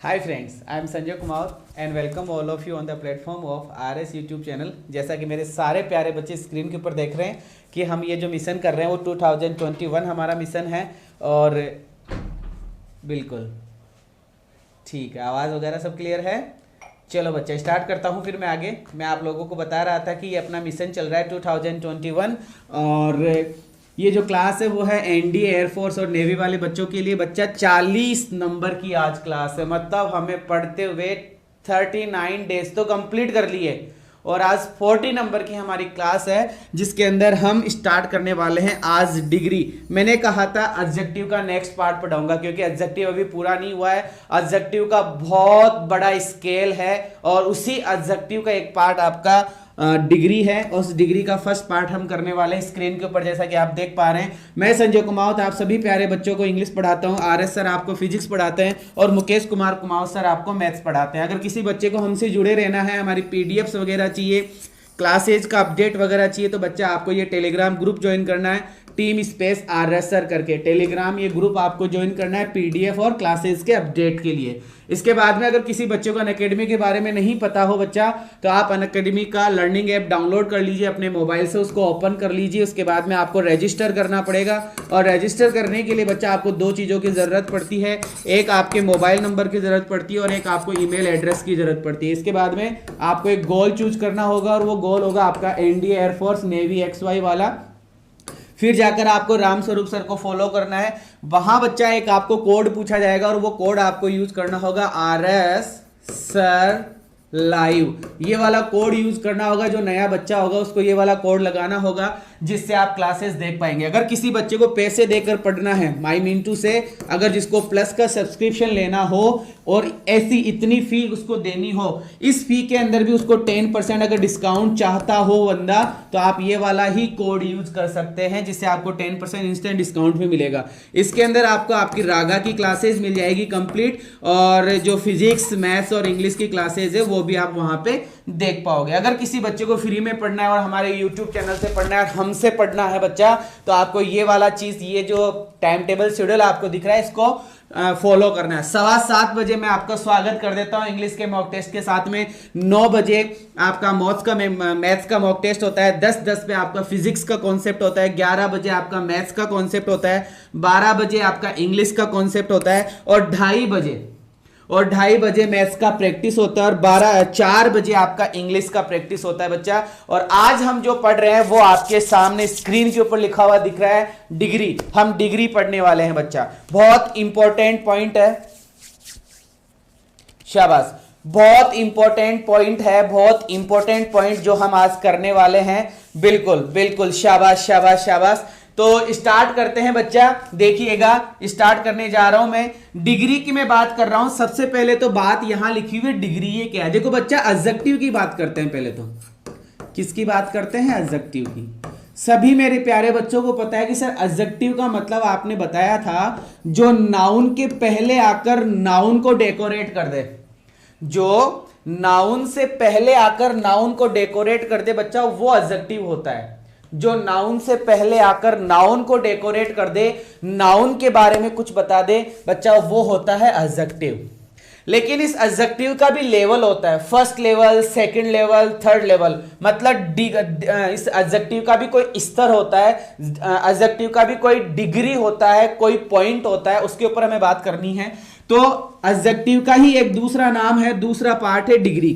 Hi friends, I am Sanjay Kumar and welcome all of you on the platform of RS YouTube channel. जैसा कि मेरे सारे प्यारे बच्चे स्क्रीन के ऊपर देख रहे हैं कि हम ये जो मिशन कर रहे हैं वो 2021 हमारा मिशन है। और बिल्कुल ठीक है, आवाज़ वगैरह सब क्लियर है। चलो बच्चा स्टार्ट करता हूँ फिर मैं आगे। मैं आप लोगों को बता रहा था कि ये अपना मिशन चल रहा है 2021 और ये जो क्लास है वो है एनडीए एयरफोर्स और नेवी वाले बच्चों के लिए। बच्चा 40 नंबर की आज क्लास है, मतलब हमें पढ़ते हुए 39 डेज तो कंप्लीट कर लिए और आज 40 नंबर की हमारी क्लास है जिसके अंदर हम स्टार्ट करने वाले हैं आज डिग्री। मैंने कहा था एडजेक्टिव का नेक्स्ट पार्ट पढ़ाऊंगा क्योंकि एडजेक्टिव अभी पूरा नहीं हुआ है। एडजेक्टिव का बहुत बड़ा स्केल है और उसी एडजेक्टिव का एक पार्ट आपका डिग्री है। उस डिग्री का फर्स्ट पार्ट हम करने वाले हैं स्क्रीन के ऊपर। जैसा कि आप देख पा रहे हैं, मैं संजय कुमावत आप सभी प्यारे बच्चों को इंग्लिश पढ़ाता हूं। आरएस सर आपको फिजिक्स पढ़ाते हैं और मुकेश कुमार कुमावत सर आपको मैथ्स पढ़ाते हैं। अगर किसी बच्चे को हमसे जुड़े रहना है, हमारी पीडीएफ्स वगैरह चाहिए, क्लासेज का अपडेट वगैरह चाहिए, तो बच्चा आपको ये टेलीग्राम ग्रुप ज्वाइन करना है, टीम स्पेस आरएस सर करके टेलीग्राम ये ग्रुप आपको ज्वाइन करना है पीडीएफ और क्लासेस के अपडेट के लिए। इसके बाद में अगर किसी बच्चे को अनअकैडमी के बारे में नहीं पता हो बच्चा, तो आप अनअकैडमी का लर्निंग ऐप डाउनलोड कर लीजिए अपने मोबाइल से, उसको ओपन कर लीजिए। उसके बाद में आपको रजिस्टर करना पड़ेगा और रजिस्टर करने के लिए बच्चा आपको दो चीज़ों की ज़रूरत पड़ती है। एक आपके मोबाइल नंबर की ज़रूरत पड़ती है और एक आपको ईमेल एड्रेस की ज़रूरत पड़ती है। इसके बाद में आपको एक गोल चूज करना होगा और वो गोल होगा आपका एनडीए एयरफोर्स नेवी XY वाला। फिर जाकर आपको राम स्वरूप सर को फॉलो करना है। वहां बच्चा एक आपको कोड पूछा जाएगा और वो कोड आपको यूज करना होगा आरएस सर लाइव। ये वाला कोड यूज करना होगा। जो नया बच्चा होगा उसको ये वाला कोड लगाना होगा जिससे आप क्लासेस देख पाएंगे। अगर किसी बच्चे को पैसे देकर पढ़ना है माई मिंटू से, अगर जिसको प्लस का सब्सक्रिप्शन लेना हो और ऐसी इतनी फी उसको देनी हो, इस फी के अंदर भी उसको 10% अगर डिस्काउंट चाहता हो बंदा, तो आप ये वाला ही कोड यूज कर सकते हैं जिससे आपको 10% इंस्टेंट डिस्काउंट भी मिलेगा। इसके अंदर आपको आपकी रागा की क्लासेस मिल जाएगी कंप्लीट और जो फिजिक्स मैथ्स और इंग्लिश की क्लासेस है वो भी आप वहां पे देख पाओगे। अगर किसी बच्चे को फ्री में पढ़ना है और हमारे यूट्यूब चैनल से पढ़ना है, हमसे पढ़ना है बच्चा, तो आपको ये वाला चीज, ये जो टाइम टेबल शेड्यूल आपको दिख रहा है, इसको फॉलो करना है। 7:15 बजे मैं आपका स्वागत कर देता हूं इंग्लिश के मॉक टेस्ट के साथ में। 9 बजे आपका मैथ्स का मॉक टेस्ट होता है। 10:10 पे आपका फिजिक्स का कॉन्सेप्ट होता है। 11 बजे आपका मैथ्स का कॉन्सेप्ट होता है। 12 बजे आपका इंग्लिश का कॉन्सेप्ट होता है और 2:30 बजे मैथ्स का प्रैक्टिस होता है और 4 बजे आपका इंग्लिश का प्रैक्टिस होता है बच्चा। और आज हम जो पढ़ रहे हैं वो आपके सामने स्क्रीन के ऊपर लिखा हुआ दिख रहा है, डिग्री। हम डिग्री पढ़ने वाले हैं बच्चा। बहुत इंपॉर्टेंट पॉइंट है, शाबाश, बहुत इंपॉर्टेंट पॉइंट है, बहुत इंपॉर्टेंट पॉइंट जो हम आज करने वाले हैं। बिल्कुल बिल्कुल, शाबाश शाबाश शाबाश। तो स्टार्ट करते हैं बच्चा। देखिएगा, स्टार्ट करने जा रहा हूं मैं। डिग्री की मैं बात कर रहा हूं। सबसे पहले तो बात यहां लिखी हुई है डिग्री ये क्या है। देखो बच्चा, एडजेक्टिव की बात करते हैं। पहले तो किसकी बात करते हैं? एडजेक्टिव की। सभी मेरे प्यारे बच्चों को पता है कि सर एडजेक्टिव का मतलब आपने बताया था जो नाउन के पहले आकर नाउन को डेकोरेट कर दे। जो नाउन से पहले आकर नाउन को डेकोरेट कर दे बच्चा, वो एडजेक्टिव होता है। जो नाउन से पहले आकर नाउन को डेकोरेट कर दे, नाउन के बारे में कुछ बता दे बच्चा, वो होता है एडजेक्टिव। लेकिन इस एडजेक्टिव का भी लेवल होता है, first level, second level, third level. मतलब इस एडजेक्टिव का भी कोई स्तर होता है, एडजेक्टिव का भी कोई डिग्री होता है, कोई पॉइंट होता है, उसके ऊपर हमें बात करनी है। तो एडजेक्टिव का ही एक दूसरा नाम है, दूसरा पार्ट है डिग्री।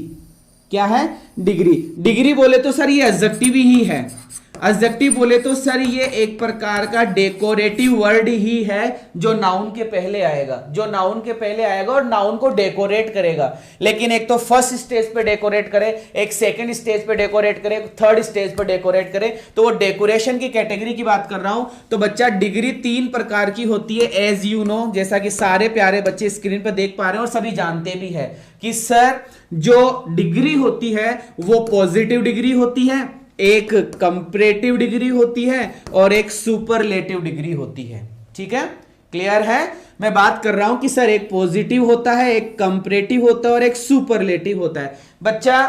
क्या है? डिग्री। डिग्री बोले तो सर ये एडजेक्टिव ही है। एडजेक्टिव बोले तो सर ये एक प्रकार का डेकोरेटिव वर्ड ही है जो नाउन के पहले आएगा, जो नाउन के पहले आएगा और नाउन को डेकोरेट करेगा। लेकिन एक तो फर्स्ट स्टेज पे डेकोरेट करे, एक सेकंड स्टेज पे डेकोरेट करे, थर्ड स्टेज पे डेकोरेट करे। तो वो डेकोरेशन की कैटेगरी की बात कर रहा हूं। तो बच्चा डिग्री 3 प्रकार की होती है, एज यू नो, जैसा कि सारे प्यारे बच्चे स्क्रीन पर देख पा रहे हैं और सभी जानते भी है कि सर जो डिग्री होती है वो पॉजिटिव डिग्री होती है, एक कंपैरेटिव डिग्री होती है और एक सुपरलेटिव डिग्री होती है। ठीक है, क्लियर है? मैं बात कर रहा हूं कि सर एक पॉजिटिव होता है, एक कंपैरेटिव होता है और एक सुपरलेटिव होता है। बच्चा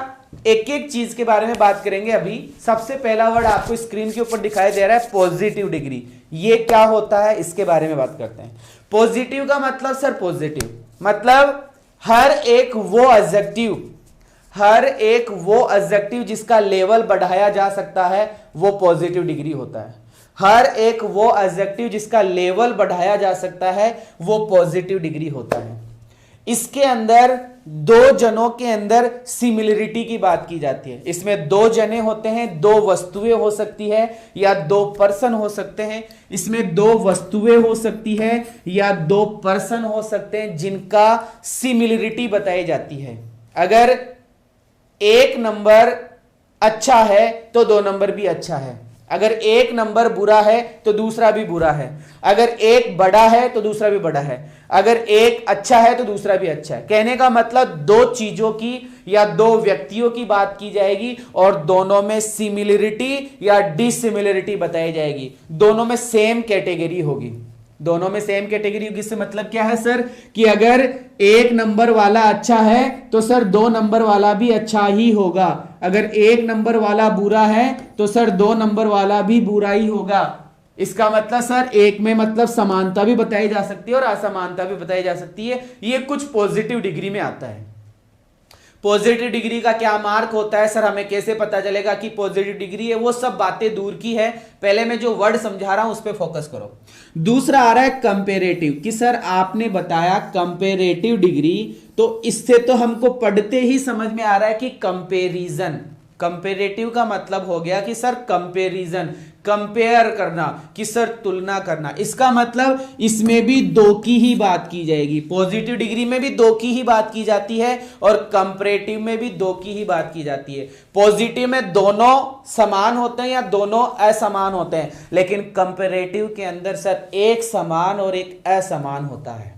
एक एक चीज के बारे में बात करेंगे। अभी सबसे पहला वर्ड आपको स्क्रीन के ऊपर दिखाई दे रहा है, पॉजिटिव डिग्री। ये क्या होता है इसके बारे में बात करते हैं। पॉजिटिव का मतलब सर, पॉजिटिव मतलब हर एक वो एडजेक्टिव जिसका लेवल बढ़ाया जा सकता है वो पॉजिटिव डिग्री होता है। हर एक वो एडजेक्टिव जिसका लेवल बढ़ाया जा सकता है वो पॉजिटिव डिग्री होता है। इसके अंदर दो जनों के अंदर सिमिलरिटी की बात की जाती है। इसमें दो जने होते हैं, दो वस्तुएं हो सकती है या दो पर्सन हो सकते हैं। इसमें दो वस्तुएं हो सकती है या दो पर्सन हो सकते हैं जिनका सिमिलरिटी बताई जाती है। अगर एक नंबर अच्छा है तो दो नंबर भी अच्छा है, अगर एक नंबर बुरा है तो दूसरा भी बुरा है, अगर एक बड़ा है तो दूसरा भी बड़ा है, अगर एक अच्छा है तो दूसरा भी अच्छा है। कहने का मतलब दो चीजों की या दो व्यक्तियों की बात की जाएगी और दोनों में सिमिलरिटी या डिसिमिलरिटी बताई जाएगी, दोनों में सेम कैटेगरी होगी। दोनों में सेम कैटेगरी होगी इससे मतलब क्या है सर कि अगर एक नंबर वाला अच्छा है तो सर दो नंबर वाला भी अच्छा ही होगा, अगर एक नंबर वाला बुरा है तो सर दो नंबर वाला भी बुरा ही होगा। इसका मतलब सर एक में मतलब समानता भी बताई जा सकती है और असमानता भी बताई जा सकती है। ये कुछ पॉजिटिव डिग्री में आता है। पॉजिटिव डिग्री का क्या मार्क होता है सर, हमें कैसे पता चलेगा कि पॉजिटिव डिग्री है? वो सब बातें दूर की है, पहले मैं जो वर्ड समझा रहा हूं उस पर फोकस करो। दूसरा आ रहा है कंपेरेटिव, कि सर आपने बताया कंपेरेटिव डिग्री, तो इससे तो हमको पढ़ते ही समझ में आ रहा है कि कंपेरिजन। कंपेरेटिव का मतलब हो गया कि सर कंपेरिजन, कंपेयर करना, कि सर तुलना करना। इसका मतलब इसमें भी दो की ही बात की जाएगी। पॉजिटिव डिग्री में भी दो की ही बात की जाती है और कंपैरेटिव में भी दो की ही बात की जाती है। पॉजिटिव में दोनों समान होते हैं या दोनों असमान होते हैं, लेकिन कंपैरेटिव के अंदर सर एक समान और एक असमान होता है।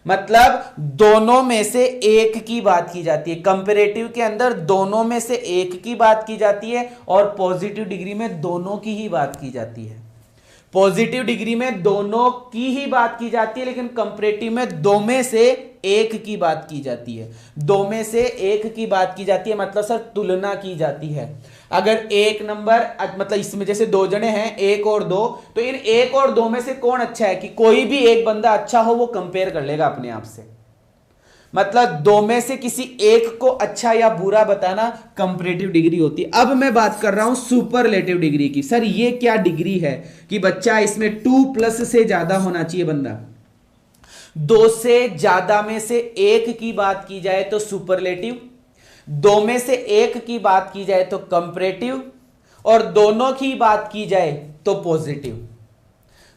मतलब दोनों में से एक की बात की जाती है। कंपैरेटिव के अंदर दोनों में से एक की बात की जाती है और पॉजिटिव डिग्री में दोनों की ही बात की जाती है। पॉजिटिव डिग्री में दोनों की ही बात की जाती है, लेकिन कंपैरेटिव में दो में से एक की बात की जाती है। दो में से एक की बात की जाती है मतलब सर तुलना की जाती है। अगर एक नंबर मतलब इसमें जैसे दो जने हैं, एक और दो, तो इन एक और दो में से कौन अच्छा है, कि कोई भी एक बंदा अच्छा हो वो कंपेयर कर लेगा अपने आप से। मतलब दो में से किसी एक को अच्छा या बुरा बताना कंपैरेटिव डिग्री होती है। अब मैं बात कर रहा हूं सुपरलेटिव डिग्री की। सर ये क्या डिग्री है कि बच्चा इसमें 2+ से ज्यादा होना चाहिए बंदा। दो से ज्यादा में से एक की बात की जाए तो सुपरलेटिव, दो में से एक की बात की जाए तो कंपैरेटिव, और दोनों की बात की जाए तो पॉजिटिव।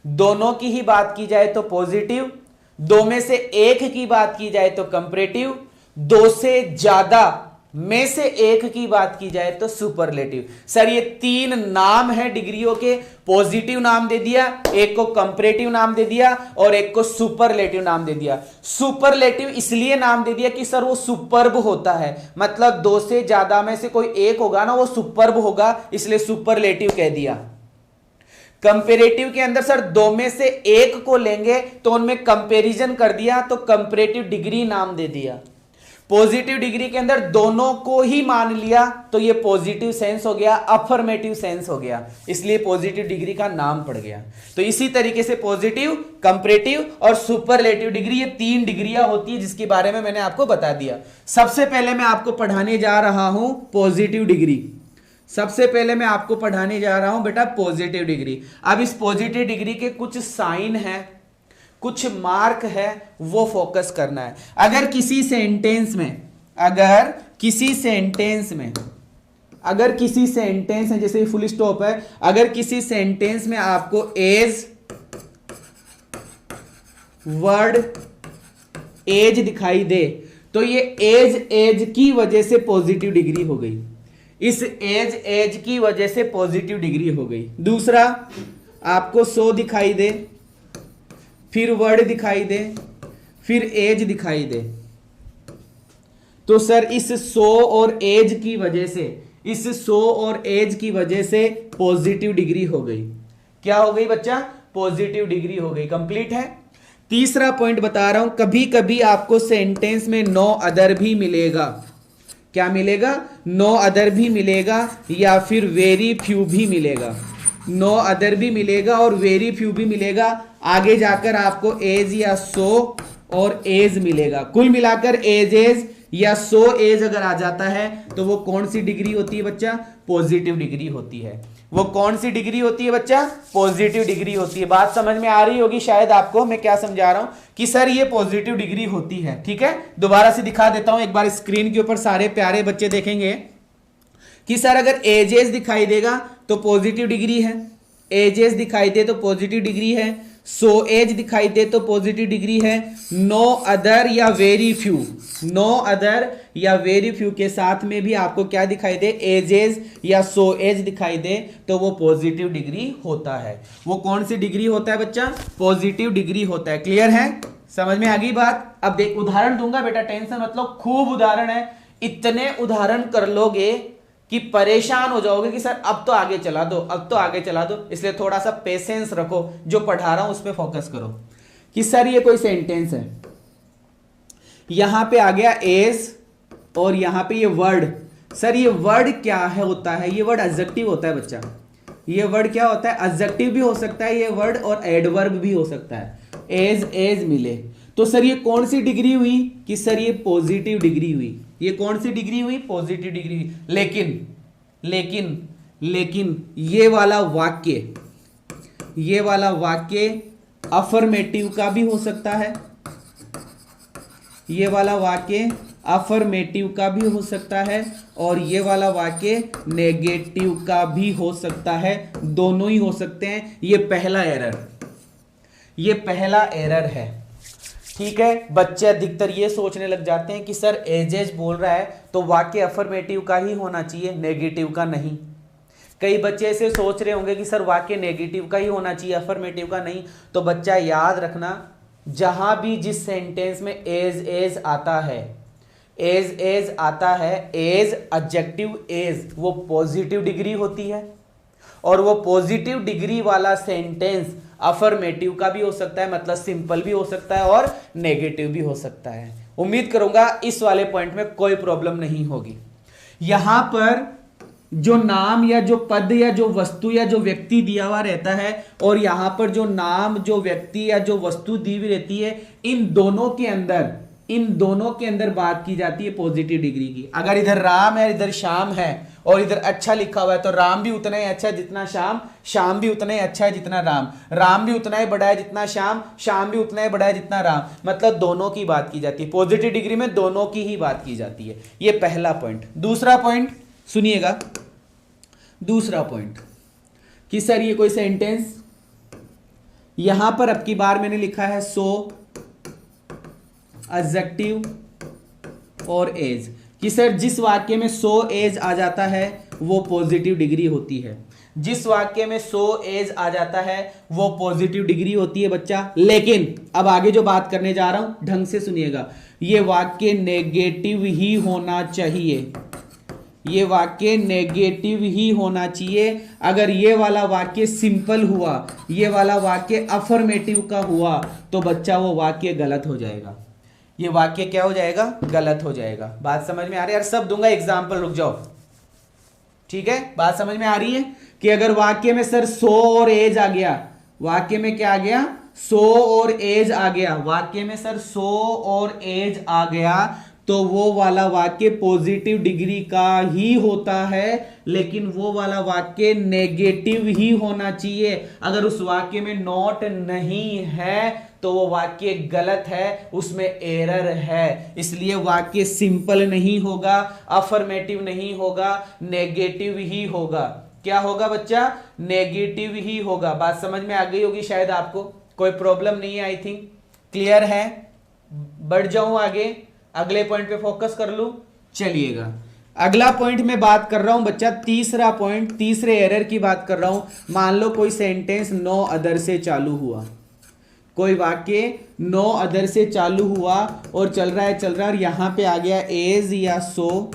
दोनों की ही बात की जाए तो पॉजिटिव, दो में से एक की बात की जाए तो कंपैरेटिव, दो से ज्यादा में से एक की बात की जाए तो सुपरलेटिव। सर ये तीन नाम है डिग्रियों के। पॉजिटिव नाम दे दिया, एक को कंपैरेटिव नाम दे दिया और एक को सुपरलेटिव नाम दे दिया। सुपरलेटिव इसलिए नाम दे दिया कि सर वो सुपर्ब होता है, मतलब दो से ज्यादा में से कोई एक होगा ना वो सुपर्ब होगा, इसलिए सुपरलेटिव कह दिया। कंपैरेटिव के अंदर सर दो में से एक को लेंगे तो उनमें कंपैरिजन कर दिया तो कंपैरेटिव डिग्री नाम दे दिया। पॉजिटिव डिग्री के अंदर दोनों को ही मान लिया तो ये पॉजिटिव सेंस हो गया, अफर्मेटिव सेंस हो गया, इसलिए पॉजिटिव डिग्री का नाम पड़ गया। तो इसी तरीके से पॉजिटिव, कंपैरेटिव और सुपरलेटिव डिग्री, ये तीन डिग्रियां होती है जिसके बारे में मैंने आपको बता दिया। सबसे पहले मैं आपको पढ़ाने जा रहा हूं पॉजिटिव डिग्री। सबसे पहले मैं आपको पढ़ाने जा रहा हूं बेटा पॉजिटिव डिग्री। अब इस पॉजिटिव डिग्री के कुछ साइन है, कुछ मार्क है, वो फोकस करना है। अगर किसी सेंटेंस में जैसे फुल स्टॉप है, अगर किसी सेंटेंस में आपको एज वर्ड एज दिखाई दे तो ये एज की वजह से पॉजिटिव डिग्री हो गई। इस एज की वजह से पॉजिटिव डिग्री हो गई। दूसरा, आपको 100 दिखाई दे, फिर वर्ड दिखाई दे, फिर एज दिखाई दे, तो सर इस 100 और एज की वजह से पॉजिटिव डिग्री हो गई। क्या हो गई बच्चा? पॉजिटिव डिग्री हो गई। कंप्लीट है। तीसरा पॉइंट बता रहा हूं, कभी कभी आपको सेंटेंस में नो अदर भी मिलेगा। क्या मिलेगा? नो अदर भी मिलेगा या फिर वेरी फ्यू भी मिलेगा। नो अदर भी मिलेगा और वेरी फ्यू भी मिलेगा। आगे जाकर आपको एज या 100 और एज मिलेगा। कुल मिलाकर एजेस या सो एज अगर आ जाता है तो वो कौन सी डिग्री होती है बच्चा? पॉजिटिव डिग्री होती है। वो कौन सी डिग्री होती है बच्चा? पॉजिटिव डिग्री होती है। बात समझ में आ रही होगी शायद आपको मैं क्या समझा रहा हूं कि सर ये पॉजिटिव डिग्री होती है। ठीक है, दोबारा से दिखा देता हूं एक बार स्क्रीन के ऊपर, सारे प्यारे बच्चे देखेंगे कि सर अगर एजेस दिखाई देगा तो पॉजिटिव डिग्री है, एजेस दिखाई दे तो पॉजिटिव डिग्री है, सो एज दिखाई दे तो पॉजिटिव डिग्री है, नो अदर या वेरी फ्यू, नो अदर या वेरी फ्यू के साथ में भी आपको क्या दिखाई दे? एजेस या सो एज दिखाई दे तो वो पॉजिटिव डिग्री होता है। वो कौन सी डिग्री होता है बच्चा? पॉजिटिव डिग्री होता है। क्लियर है? समझ में आ गई बात? अब देख उदाहरण दूंगा बेटा, टेंशन मतलब खूब उदाहरण है, इतने उदाहरण कर लोगे कि परेशान हो जाओगे कि सर अब तो आगे चला दो, अब तो आगे चला दो। इसलिए थोड़ा सा पेशेंस रखो, जो पढ़ा रहा हूं उस पर फोकस करो। कि सर ये कोई सेंटेंस है, यहां पे आ गया एज और यहां पे ये वर्ड। सर ये वर्ड क्या है होता है? ये वर्ड एडजेक्टिव होता है बच्चा। ये वर्ड क्या होता है? एडजेक्टिव भी हो सकता है ये वर्ड और एडवर्ब भी हो सकता है। एज एज मिले तो सर ये कौन सी डिग्री हुई? कि सर ये पॉजिटिव डिग्री हुई। ये कौन सी डिग्री हुई? पॉजिटिव डिग्री हुई। लेकिन लेकिन लेकिन ये वाला वाक्य अफर्मेटिव का भी हो सकता है, ये वाला वाक्य अफर्मेटिव का भी हो सकता है और ये वाला वाक्य नेगेटिव का भी हो सकता है। दोनों ही हो सकते हैं। ये पहला एरर है। ठीक है, बच्चे अधिकतर ये सोचने लग जाते हैं कि सर एजेज बोल रहा है तो वाक्य अफर्मेटिव का ही होना चाहिए, नेगेटिव का नहीं। कई बच्चे ऐसे सोच रहे होंगे कि सर वाक्य नेगेटिव का ही होना चाहिए, अफर्मेटिव का नहीं। तो बच्चा याद रखना, जहां भी जिस सेंटेंस में एज एज आता है, एज एज आता है, एज एडजेक्टिव एज, वो पॉजिटिव डिग्री होती है। और वो पॉजिटिव डिग्री वाला सेंटेंस अफर्मेटिव का भी हो सकता है, मतलब सिंपल भी हो सकता है और नेगेटिव भी हो सकता है। उम्मीद करूंगा इस वाले पॉइंट में कोई प्रॉब्लम नहीं होगी। यहां पर जो नाम या जो पद या जो वस्तु या जो व्यक्ति दिया हुआ रहता है और यहां पर जो नाम, जो व्यक्ति या जो वस्तु दी हुई रहती है, इन दोनों के अंदर बात की जाती है पॉजिटिव डिग्री की। अगर इधर राम है, इधर श्याम है और इधर अच्छा लिखा हुआ है तो राम भी उतना ही अच्छा है जितना श्याम, श्याम भी उतना ही अच्छा है जितना राम, राम भी उतना ही बड़ा है जितना श्याम, श्याम भी उतना ही बड़ा है जितना राम। मतलब दोनों की बात की जाती है पॉजिटिव डिग्री में, दोनों की ही बात की जाती है। ये पहला पॉइंट। दूसरा पॉइंट सुनिएगा, दूसरा पॉइंट कि सर ये कोई सेंटेंस, यहां पर अब की बार मैंने लिखा है सो, एडजेक्टिव और एज, कि सर जिस वाक्य में सो एज आ जाता है वो पॉजिटिव डिग्री होती है। जिस वाक्य में सो एज आ जाता है वो पॉजिटिव डिग्री होती है बच्चा। लेकिन अब आगे जो बात करने जा रहा हूं ढंग से सुनिएगा, ये वाक्य नेगेटिव ही होना चाहिए, ये वाक्य नेगेटिव ही होना चाहिए। अगर ये वाला वाक्य सिंपल हुआ, ये वाला वाक्य अफर्मेटिव का हुआ तो बच्चा वो वाक्य गलत हो जाएगा। ये वाक्य क्या हो जाएगा? गलत हो जाएगा। बात समझ में आ रही है? यार सब दूंगा एग्जाम्पल, रुक जाओ। ठीक है, बात समझ में आ रही है कि अगर वाक्य में सर सो और एज आ गया, वाक्य में क्या आ गया? सो और एज आ गया, वाक्य में सर सो और एज आ गया तो वो वाला वाक्य पॉजिटिव डिग्री का ही होता है, लेकिन वो वाला वाक्य नेगेटिव ही होना चाहिए। अगर उस वाक्य में नॉट नहीं है तो वो वाक्य गलत है, उसमें एरर है। इसलिए वाक्य सिंपल नहीं होगा, अफर्मेटिव नहीं होगा, नेगेटिव ही होगा। क्या होगा बच्चा? नेगेटिव ही होगा। बात समझ में आ गई होगी शायद आपको, कोई प्रॉब्लम नहीं है। आई थिंक क्लियर है। बढ़ जाऊं आगे, अगले पॉइंट पे फोकस कर लूं। चलिएगा, अगला पॉइंट में बात कर रहा हूं बच्चा, तीसरा पॉइंट, तीसरे एरर की बात कर रहा हूं। मान लो कोई सेंटेंस नो अदर से चालू हुआ, कोई वाक्य नो अदर से चालू हुआ और चल रहा है और यहां पे आ गया एज या सो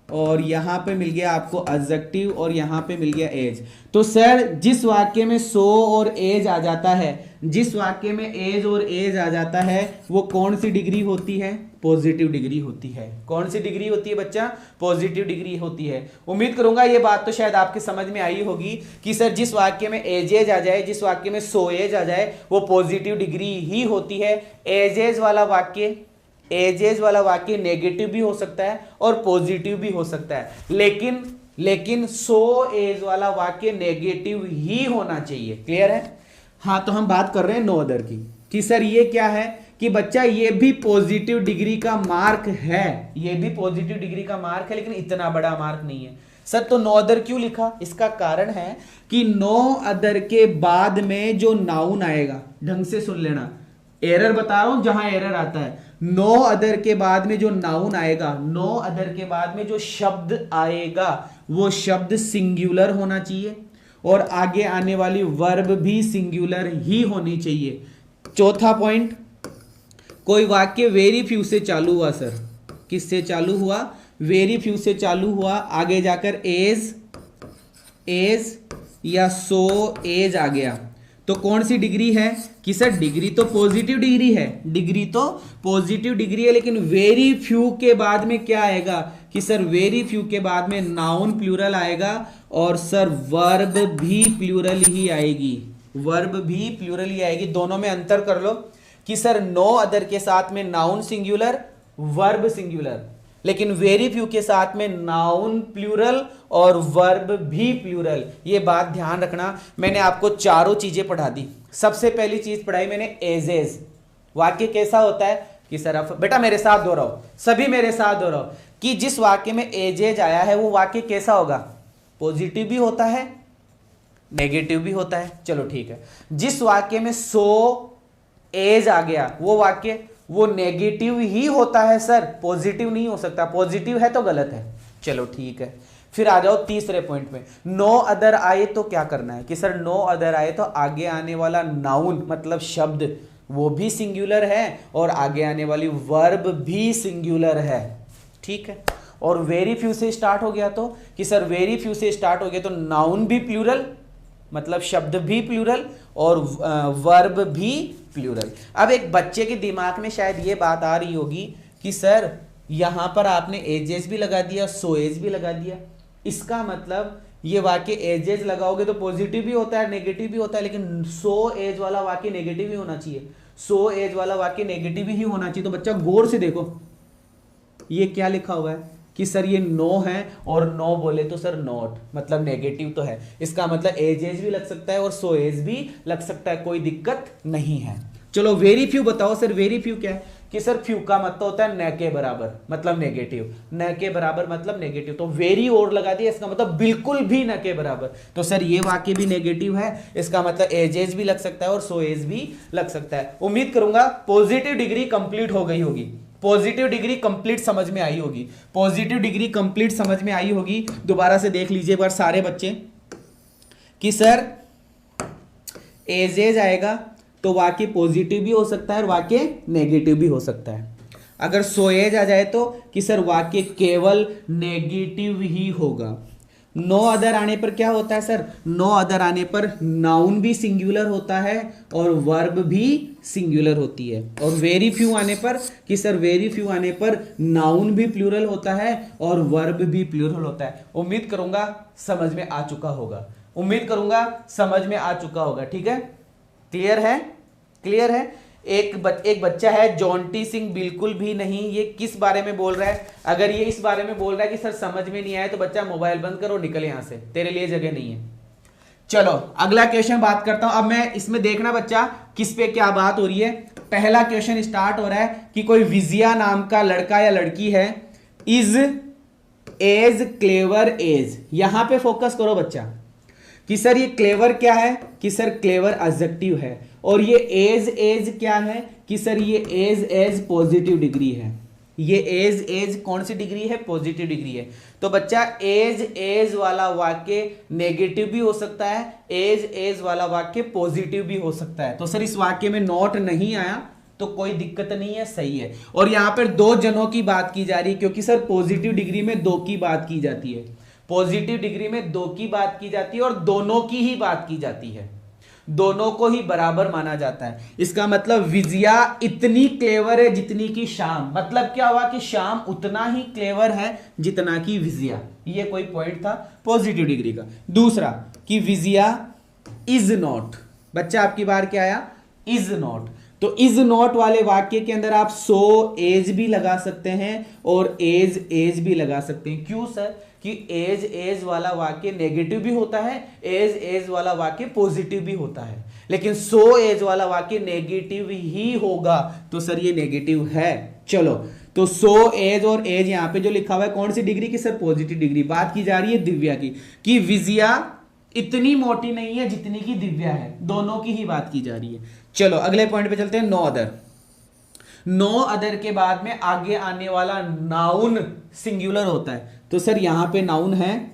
और यहां पे मिल गया आपको एडजेक्टिव और यहां पे मिल गया एज। तो सर जिस वाक्य में सो और एज आ जाता है, जिस वाक्य में एज और एज आ जाता है वो कौन सी डिग्री होती है? पॉजिटिव डिग्री होती है। कौन सी डिग्री होती है बच्चा? पॉजिटिव डिग्री होती है। उम्मीद करूंगा ये बात तो शायद आपके समझ में आई होगी कि सर जिस वाक्य में एजेज आ जाए, जिस वाक्य में सो एज आ जाए, वो पॉजिटिव डिग्री ही होती है। एजेज वाला वाक्य नेगेटिव भी हो सकता है और पॉजिटिव भी हो सकता है, लेकिन सो एज वाला वाक्य नेगेटिव ही होना चाहिए। क्लियर है? हाँ, तो हम बात कर रहे हैं नो अदर की कि सर ये क्या है कि बच्चा ये भी पॉजिटिव डिग्री का मार्क है, ये भी पॉजिटिव डिग्री का मार्क है, लेकिन इतना बड़ा मार्क नहीं है। सर तो नो अदर क्यों लिखा? इसका कारण है कि नो अदर के बाद में जो नाउन आएगा, ढंग से सुन लेना, एरर बता रहा हूं जहां एरर आता है, नो अदर के बाद में जो नाउन आएगा, नो अदर के बाद में जो शब्द आएगा, वो शब्द सिंगुलर होना चाहिए और आगे आने वाली वर्ब भी सिंगुलर ही होनी चाहिए। चौथा पॉइंट, कोई वाक्य वेरी फ्यू से चालू हुआ, सर किससे चालू हुआ? वेरी फ्यू से चालू हुआ, आगे जाकर एज या सो एज आ गया, तो कौन सी डिग्री है? कि सर डिग्री तो पॉजिटिव डिग्री है, डिग्री तो पॉजिटिव डिग्री है, लेकिन वेरी फ्यू के बाद में क्या आएगा? कि सर वेरी फ्यू के बाद में नाउन प्लूरल आएगा और सर वर्ब भी प्लूरल ही आएगी, वर्ब भी प्लूरल ही आएगी। दोनों में अंतर कर लो कि सर नो अदर के साथ में नाउन सिंगुलर, वर्ब सिंगुलर, लेकिन वेरी फ्यू के साथ में नाउन प्लूरल और वर्ब भी प्लूरल। ये बात ध्यान रखना। मैंने आपको चारों चीजें पढ़ा दी। सबसे पहली चीज पढ़ाई मैंने एजेज। वाक्य कैसा होता है कि सर आप बेटा मेरे साथ दोहराओ, सभी मेरे साथ दोहराओ कि जिस वाक्य में एजेज आया है वो वाक्य कैसा होगा? पॉजिटिव भी होता है, नेगेटिव भी होता है। चलो ठीक है। जिस वाक्य में सो एज आ गया वो वाक्य वो नेगेटिव ही होता है सर, पॉजिटिव नहीं हो सकता। पॉजिटिव है तो गलत है। चलो ठीक है, फिर आ जाओ तीसरे पॉइंट में। नो अदर आए तो क्या करना है कि सर नो अदर आए तो आगे आने वाला नाउन मतलब शब्द वो भी सिंगुलर है और आगे आने वाली वर्ब भी सिंगुलर है। ठीक है। और वेरी फ्यू से स्टार्ट हो गया तो कि सर वेरी फ्यू से स्टार्ट हो गया तो नाउन भी प्लूरल मतलब शब्द भी प्लूरल और वर्ब भी प्लूरल। अब एक बच्चे के दिमाग में शायद ये बात आ रही होगी कि सर यहां पर आपने एजेस भी लगा दिया, सो एज भी लगा दिया, इसका मतलब ये वाक्य एजेस लगाओगे तो पॉजिटिव भी होता है नेगेटिव भी होता है, लेकिन सो एज वाला वाक्य नेगेटिव ही होना चाहिए, सो एज वाला वाक्य नेगेटिव ही होना चाहिए। तो बच्चा गौर से देखो ये क्या लिखा हुआ है कि सर ये नो है और नो बोले तो सर नॉट मतलब नेगेटिव तो है, इसका मतलब एज भी लग सकता है और सो एज भी लग सकता है, कोई दिक्कत नहीं है। चलो वेरी फ्यू बताओ सर, वेरी फ्यू क्या है कि सर फ्यू का मतलब होता है न के बराबर मतलब नेगेटिव, न के बराबर मतलब नेगेटिव, तो वेरी और लगा दिया इसका मतलब बिल्कुल भी न के बराबर, तो सर ये वाक्य भी नेगेटिव है, इसका मतलब एजेज भी लग सकता है और सो एज भी लग सकता है। उम्मीद करूंगा पॉजिटिव डिग्री कंप्लीट हो गई होगी, पॉजिटिव डिग्री कंप्लीट समझ में आई होगी, पॉजिटिव डिग्री कंप्लीट समझ में आई होगी। दोबारा से देख लीजिए एक बार सारे बच्चे कि सर एजेज आएगा तो वाक्य पॉजिटिव भी हो सकता है और वाक्य नेगेटिव भी हो सकता है। अगर सोएज आ जाए तो कि सर वाक्य केवल नेगेटिव ही होगा। नो अदर आने पर क्या होता है सर, नो अदर आने पर नाउन भी सिंगुलर होता है और वर्ब भी सिंगुलर होती है। और वेरी फ्यू आने पर कि सर वेरी फ्यू आने पर नाउन भी प्लूरल होता है और वर्ब भी प्लूरल होता है। उम्मीद करूंगा समझ में आ चुका होगा, उम्मीद करूंगा समझ में आ चुका होगा। ठीक है, क्लियर है, क्लियर है। एक बच्चा है जॉन्टी सिंह, बिल्कुल भी नहीं। ये किस बारे में बोल रहा है? अगर ये इस बारे में बोल रहा है कि सर समझ में नहीं आया तो बच्चा मोबाइल बंद करो, निकल यहां से, तेरे लिए जगह नहीं है। चलो अगला क्वेश्चन बात करता हूं। अब मैं इसमें देखना बच्चा किस पे क्या बात हो रही है। पहला क्वेश्चन स्टार्ट हो रहा है कि कोई विजया नाम का लड़का या लड़की है, इज एज क्लेवर एज। यहां पे फोकस करो बच्चा कि सर ये क्लेवर क्या है कि सर क्लेवर एडजेक्टिव है और ये एज क्या है कि सर ये एज पॉजिटिव डिग्री है। ये एज कौन सी डिग्री है? पॉजिटिव डिग्री है। तो बच्चा एज वाला वाक्य नेगेटिव भी हो सकता है, एज वाला वाक्य पॉजिटिव भी हो सकता है। तो सर इस वाक्य में नॉट नहीं आया तो कोई दिक्कत नहीं है, सही है। और यहां पर दो जनों की बात की जा रही है क्योंकि सर पॉजिटिव डिग्री में दो की बात की जाती है, पॉजिटिव डिग्री में दो की बात की जाती है और दोनों की ही बात की जाती है। दोनों को ही बराबर माना जाता है। इसका मतलब विजया इतनी क्लेवर है जितनी की श्याम। मतलब क्या हुआ कि श्याम उतना ही क्लेवर है जितना की विजया। ये कोई पॉइंट था पॉजिटिव डिग्री का। दूसरा कि विजया इज नॉट। बच्चा आपकी बार क्या आया? Is not. तो इज नॉट वाले वाक्य के अंदर आप सो एज भी लगा सकते हैं और एज भी लगा सकते हैं। क्यों सर? कि एज वाला वाक्य नेगेटिव भी होता है, एज वाला वाक्य पॉजिटिव भी होता है, लेकिन सो एज वाला वाक्य नेगेटिव ही होगा। तो सर ये नेगेटिव है। चलो, तो सो एज और एज यहां पे जो लिखा हुआ है कौन सी डिग्री की? Sir positive degree. बात की जा रही है दिव्या की, कि विजया इतनी मोटी नहीं है जितनी की दिव्या है। दोनों की ही बात की जा रही है। चलो अगले पॉइंट पे चलते हैं। No other. नो अदर के बाद में आगे आने वाला नाउन सिंगुलर होता है। तो सर यहां पे नाउन है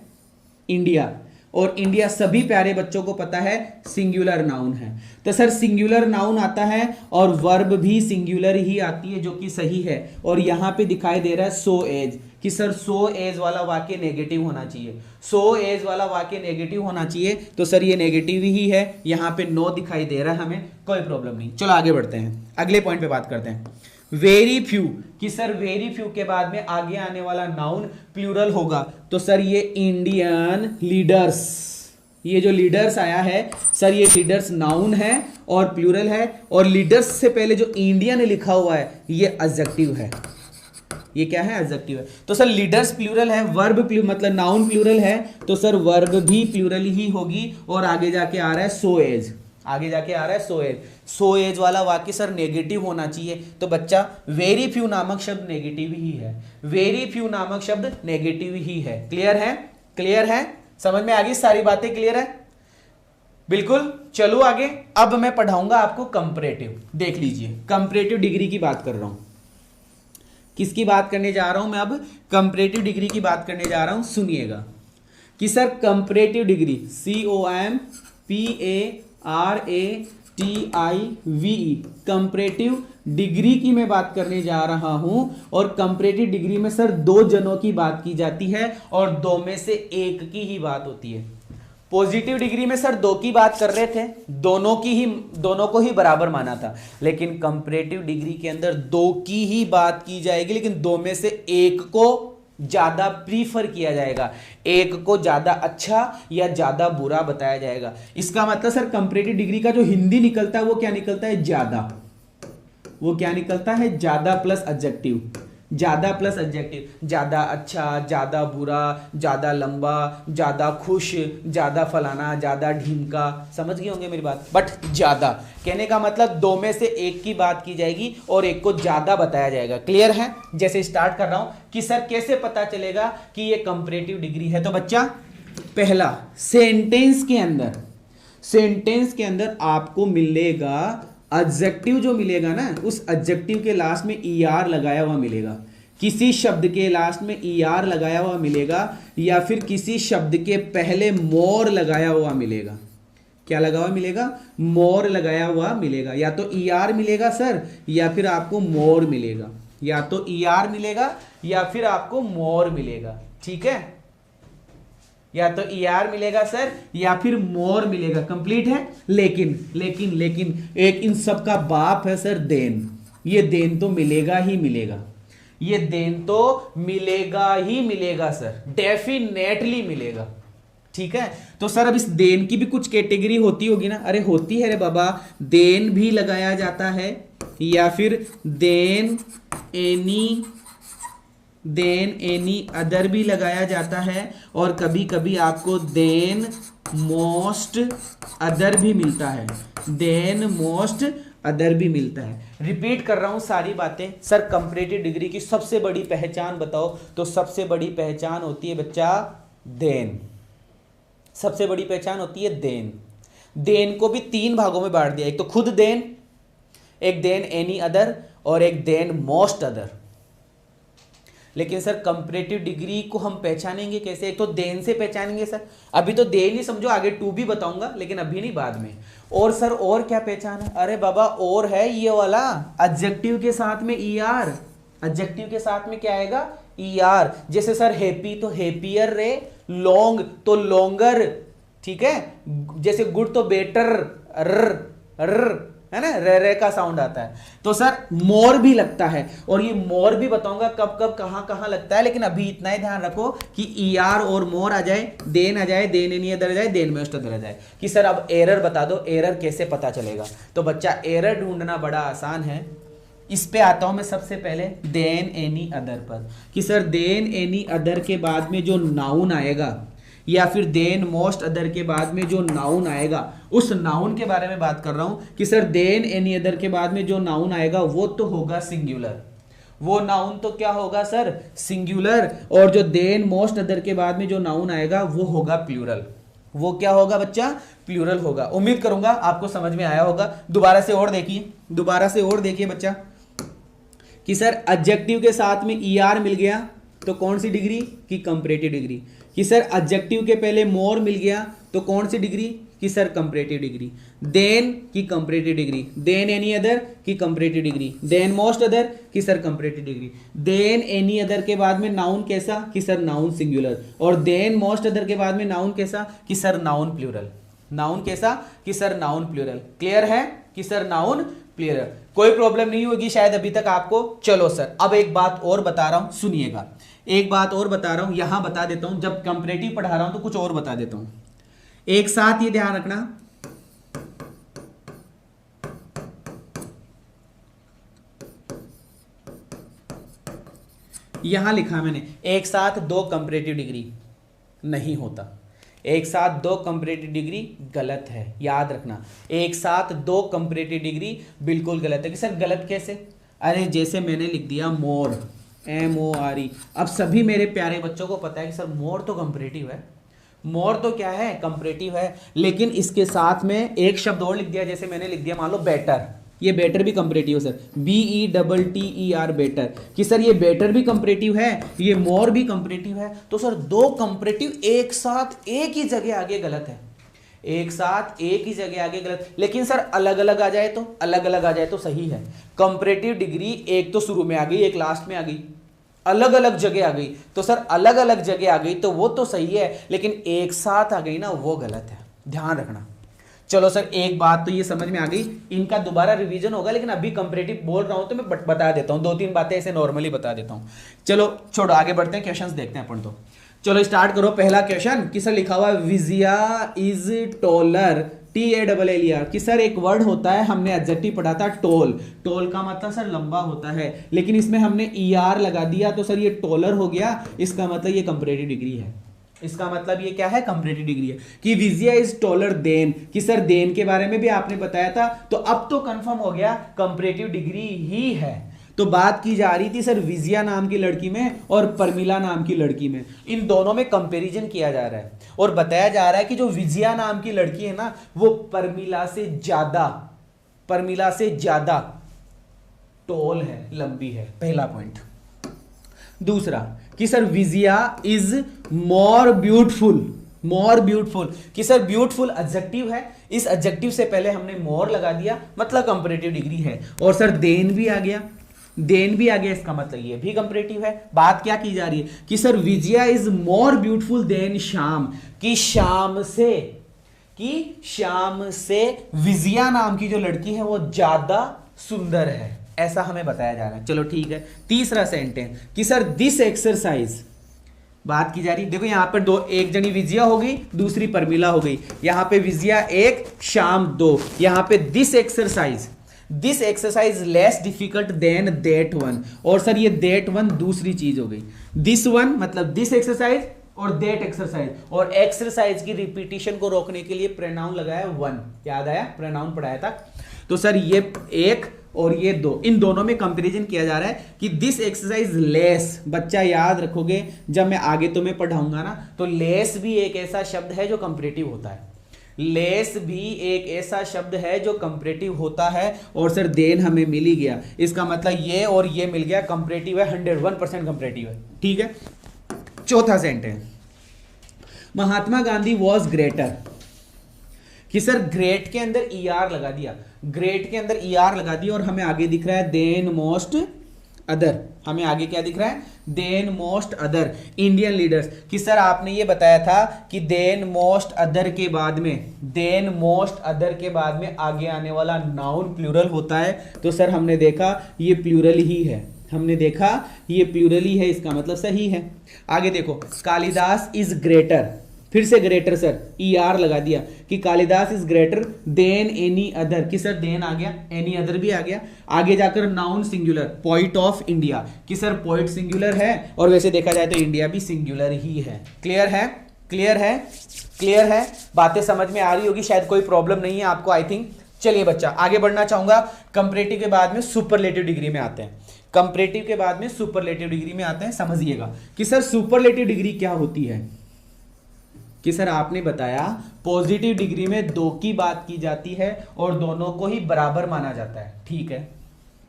इंडिया, और इंडिया सभी प्यारे बच्चों को पता है सिंगुलर नाउन है। तो सर सिंगुलर नाउन आता है और वर्ब भी सिंगुलर ही आती है, जो कि सही है। और यहां पे दिखाई दे रहा है सो एज, कि सर सो एज वाला वाक्य नेगेटिव होना चाहिए। सो एज वाला वाक्य नेगेटिव होना चाहिए, तो सर ये नेगेटिव ही है। यहां पे नो दिखाई दे रहा है हमें, कोई प्रॉब्लम नहीं। चलो आगे बढ़ते हैं, अगले पॉइंट पे बात करते हैं। वेरी फ्यू, कि सर वेरी फ्यू के बाद में आगे आने वाला नाउन प्लूरल होगा। तो सर ये इंडियन लीडर्स, ये जो लीडर्स आया है सर, ये लीडर्स नाउन है और प्लूरल है। और लीडर्स से पहले जो इंडियन लिखा हुआ है ये एडजेक्टिव है। ये क्या है? एडजेक्टिव है। तो सर लीडर्स प्लूरल है, वर्ब मतलब नाउन प्लूरल है, तो सर वर्ब भी प्लूरल ही होगी। और आगे जाके आ रहा है सो एज, आगे जाके आ रहा है सो एज। सो एज वाला वाक्य सर नेगेटिव होना चाहिए। तो बच्चा वेरी फ्यू नामक शब्द नेगेटिव ही है। वेरी फ्यू नामक शब्द नेगेटिव ही है। क्लियर है? क्लियर है? समझ में आ गई? सारी बातें क्लियर है? बिल्कुल। चलो आगे। अब मैं पढ़ाऊंगा आपको कंपैरेटिव। देख लीजिए, कंपैरेटिव डिग्री की बात कर रहा हूं। किसकी बात करने जा रहा हूं मैं? अब कंपैरेटिव डिग्री की बात करने जा रहा हूं। सुनिएगा कि sir comparative degree COMPARATIVE comparative degree की मैं बात करने जा रहा हूं। और कंपैरेटिव डिग्री में सर दो जनों की बात की जाती है और दो में से एक की ही बात होती है। पॉजिटिव डिग्री में सर दो की बात कर रहे थे, दोनों को ही बराबर माना था। लेकिन कंपैरेटिव डिग्री के अंदर दो की ही बात की जाएगी, लेकिन दो में से एक को ज्यादा प्रीफर किया जाएगा, एक को ज्यादा अच्छा या ज्यादा बुरा बताया जाएगा। इसका मतलब सर कंपैरेटिव डिग्री का जो हिंदी निकलता है वो क्या निकलता है? ज्यादा। वो क्या निकलता है? ज्यादा प्लस एडजेक्टिव। ज्यादा प्लस एडजेक्टिव, ज्यादा अच्छा, ज्यादा बुरा, ज्यादा लंबा, ज्यादा खुश, ज्यादा फलाना, ज्यादा ढीमका। समझ गए होंगे मेरी बात? बट ज्यादा कहने का मतलब दो में से एक की बात की जाएगी और एक को ज्यादा बताया जाएगा। क्लियर है? जैसे स्टार्ट कर रहा हूं कि सर कैसे पता चलेगा कि ये कंपैरेटिव डिग्री है। तो बच्चा पहला, सेंटेंस के अंदर आपको मिलेगा एडजेक्टिव। जो मिलेगा ना, उस एडजेक्टिव के लास्ट में ER लगाया हुआ मिलेगा। किसी शब्द के लास्ट में ER लगाया हुआ मिलेगा, या फिर किसी शब्द के पहले मोर लगाया हुआ मिलेगा। क्या लगा हुआ मिलेगा? मोर लगाया हुआ मिलेगा। या तो ER मिलेगा सर, या फिर आपको मोर मिलेगा। या तो ER मिलेगा या फिर आपको मोर मिलेगा। ठीक है? या तो ER मिलेगा सर या फिर मोर मिलेगा। कंप्लीट है? लेकिन एक इन सब का बाप है सर देन। ये देन तो मिलेगा ही मिलेगा, ये देन तो मिलेगा ही मिलेगा सर, डेफिनेटली मिलेगा। ठीक है? तो सर अब इस देन की भी कुछ कैटेगरी होती होगी ना? अरे होती है रे बाबा। देन भी लगाया जाता है, या फिर देन एनी अदर भी लगाया जाता है, और कभी कभी आपको देन मोस्ट अदर भी मिलता है। देन मोस्ट अदर भी मिलता है। रिपीट कर रहा हूं सारी बातें। सर कंपैरेटिव डिग्री की सबसे बड़ी पहचान बताओ, तो सबसे बड़ी पहचान होती है बच्चा देन। सबसे बड़ी पहचान होती है देन। देन को भी तीन भागों में बांट दिया, एक तो खुद देन, एक देन एनी अदर, और एक देन मोस्ट अदर। लेकिन सर कंपैरेटिव डिग्री को हम पहचानेंगे कैसे? एक तो देन से पहचानेंगे सर। अभी तो देन ही समझो, आगे टू भी बताऊंगा, लेकिन अभी नहीं, बाद में। और सर और क्या पहचान है? अरे बाबा और है ये वाला एडजेक्टिव के साथ में ER। एडजेक्टिव के साथ में क्या आएगा? ER। जैसे सर हैप्पी तो हैप्पियर रे, लॉन्ग तो लॉन्गर, ठीक है, जैसे गुड तो बेटर, र है ना, रे का साउंड आता है। तो सर मोर भी लगता है, और ये मोर भी बताऊंगा कब कब कहां कहां लगता है, लेकिन अभी इतना ही ध्यान रखो कि ER और मोर आ जाए, देन आ जाए, देन एनी अदर आ जाए, देन मोस्ट अदर आ जाए। कि सर अब एरर बता दो, एरर कैसे पता चलेगा? तो बच्चा एरर ढूंढना बड़ा आसान है। इस पे आता हूं मैं सबसे पहले देन एनी अदर पर, कि सर देन एनी अदर के बाद में जो नाउन आएगा, या फिर देन मोस्ट अदर के बाद में जो नाउन आएगा, उस नाउन के बारे में बात कर रहा हूं कि सर देन एनी अदर के बाद में जो नाउन आएगा वो तो होगा सिंगुलर, वो नाउन तो क्या होगा सर? सिंगुलर। और जो देन मोस्ट अदर के बाद में जो नाउन आएगा वो होगा प्लूरल। वो क्या होगा बच्चा? प्लूरल होगा। उम्मीद करूंगा आपको समझ में आया होगा। दोबारा से और देखिए बच्चा, कि सर एडजेक्टिव के साथ में ER मिल गया तो कौन सी डिग्री? कि कंपैरेटिव डिग्री। कि सर एडजेक्टिव के पहले मोर मिल गया तो कौन सी डिग्री? कि सर कंपैरेटिव डिग्री। देन की comparative degree, than any other की comparative degree, than most other की sir comparative degree. Than any other के बाद में नाउन कैसा? कि सर नाउन सिंगुलर। और देन मोस्ट अदर के बाद में नाउन कैसा? कि सर नाउन प्लूरल। नाउन कैसा? कि सर नाउन प्लूरल। क्लियर है? कि सर नाउन प्लूरल। कोई प्रॉब्लम नहीं होगी शायद अभी तक आपको। चलो सर अब एक बात और बता रहा हूं, सुनिएगा, एक बात और बता रहा हूं, यहां बता देता हूं। जब कंपैरेटिव पढ़ा रहा हूं तो कुछ और बता देता हूं, एक साथ ये ध्यान रखना। यहां लिखा मैंने एक साथ दो कंपैरेटिव डिग्री, नहीं होता। एक साथ दो कंपैरेटिव डिग्री गलत है, याद रखना। एक साथ दो कंपैरेटिव डिग्री बिल्कुल गलत है। कि सर गलत कैसे? अरे जैसे मैंने लिख दिया मोर, MORE। अब सभी मेरे प्यारे बच्चों को पता है कि सर मोर तो कंपैरेटिव है, मोर तो क्या है? कंपैरेटिव है। लेकिन इसके साथ में एक शब्द और लिख दिया, जैसे मैंने लिख दिया मान लो बेटर। ये बेटर भी कंपैरेटिव है सर, BETTER बेटर। कि सर ये बेटर भी कंपैरेटिव है, ये मोर भी कंपैरेटिव है। तो सर दो कंपैरेटिव एक साथ एक ही जगह आगे गलत है, एक साथ एक ही जगह आगे गलत। लेकिन सर अलग अलग आ जाए तो, अलग अलग आ जाए तो सही है। कंपैरेटिव डिग्री एक तो शुरू में आ गई, एक लास्ट में आ गई, अलग अलग जगह आ गई। तो सर अलग अलग जगह आ गई तो वो तो सही है, लेकिन एक साथ आ गई ना, वो गलत है, ध्यान रखना। चलो सर एक बात तो ये समझ में आ गई, इनका दोबारा रिवीजन होगा, लेकिन अभी कंपैरेटिव बोल रहा हूं तो मैं बता देता हूं, दो तीन बातें ऐसे नॉर्मली बता देता हूं। चलो छोड़ो, आगे बढ़ते हैं, क्वेश्चंस देखते हैं अपन। तो चलो स्टार्ट करो। पहला क्वेश्चन कि सर लिखा हुआ है विजया इज टॉलर, TALLER। कि सर एक वर्ड होता है, हमने एडजेक्टिव पढ़ा था टॉल, टॉल का मतलब सर लंबा होता है, लेकिन इसमें हमने ER लगा दिया तो सर ये टॉलर हो गया। इसका मतलब ये कंपैरेटिव डिग्री है, इसका मतलब ये क्या है? कंपैरेटिव डिग्री है। कि विजया इज टॉलर देन, कि सर देन के बारे में भी आपने बताया था, तो अब तो कंफर्म हो गया कंपैरेटिव डिग्री ही है। तो बात की जा रही थी सर विजया नाम की लड़की में और परमिला नाम की लड़की में, इन दोनों में कंपैरिजन किया जा रहा है और बताया जा रहा है कि जो विजया नाम की लड़की है ना, वो परमिला से ज्यादा टॉल है, लंबी है। पहला पॉइंट। दूसरा कि sir Vijaya is more beautiful, कि सर ब्यूटीफुल एडजेक्टिव है, इस एडजेक्टिव से पहले हमने मोर लगा दिया, मतलब कंपैरेटिव डिग्री है। और सर देन भी आ गया, इसका मतलब ये भी कंपैरेटिव है। बात क्या की जा रही है कि sir Vijaya is more beautiful then Shyam, कि श्याम से विजया नाम की जो लड़की है वो ज्यादा सुंदर है, ऐसा हमें बताया जा रहा है। चलो ठीक है। तीसरा सेंटेंस कि सर दिस एक्सरसाइज, बात की जा रही, देखो यहां पर दो, एक जनी विजया हो गई, दूसरी परमिला हो गई, यहां पे विजया एक, श्याम दो। यहां पे this exercise less difficult than that one, और सर ये दैट वन दूसरी चीज हो गई। दिस वन मतलब दिस एक्सरसाइज और दैट एक्सरसाइज, और एक्सरसाइज की रिपीटिशन को रोकने के लिए प्रोनाउन लगाया वन, याद आया? प्रोनाउन पढ़ाया था। तो सर ये एक और ये दो, इन दोनों में कंपैरिजन किया जा रहा है कि दिस एक्सरसाइज लेस। बच्चा याद रखोगे जब मैं आगे तुम्हें पढ़ाऊंगा ना, तो लेस भी एक ऐसा शब्द है जो कंपैरेटिव होता है, लेस भी एक ऐसा शब्द है जो कंपैरेटिव होता है। और सर देन हमें मिल ही गया, इसका मतलब ये और ये मिल गया, कंपैरेटिव है, 101% कंपैरेटिव है। ठीक है। चौथा sentence, Mahatma Gandhi was greater, कि सर ग्रेट के अंदर ER लगा दिया, और हमें आगे दिख रहा है देन मोस्ट अदर, हमें आगे क्या दिख रहा है, than most other Indian leaders. कि सर आपने ये बताया था कि देन मोस्ट अदर के बाद में, देन मोस्ट अदर के बाद में आगे आने वाला नाउन प्लूरल होता है। तो सर हमने देखा ये प्लूरल ही है, हमने देखा ये प्लूरल ही है, इसका मतलब सही है। आगे देखो, कालिदास इज ग्रेटर, फिर से ग्रेटर सर ER लगा दिया कि Kalidas is greater than any other, कि सर देन आ गया, एनी अदर भी आ गया। आगे जाकर noun singular, poet of India, कि सर पोइट सिंगुलर है और वैसे देखा जाए तो इंडिया भी सिंगुलर ही है। क्लियर है, क्लियर है, क्लियर है, बातें समझ में आ रही होगी, शायद कोई प्रॉब्लम नहीं है आपको आई थिंक। चलिए बच्चा आगे बढ़ना चाहूंगा। कंपैरेटिव के बाद में सुपरलेटिव डिग्री में आते हैं, कंपैरेटिव के बाद में सुपरलेटिव डिग्री में आते हैं। समझिएगा कि सर सुपरलेटिव डिग्री क्या होती है। कि सर आपने बताया पॉजिटिव डिग्री में दो की बात की जाती है और दोनों को ही बराबर माना जाता है, ठीक है।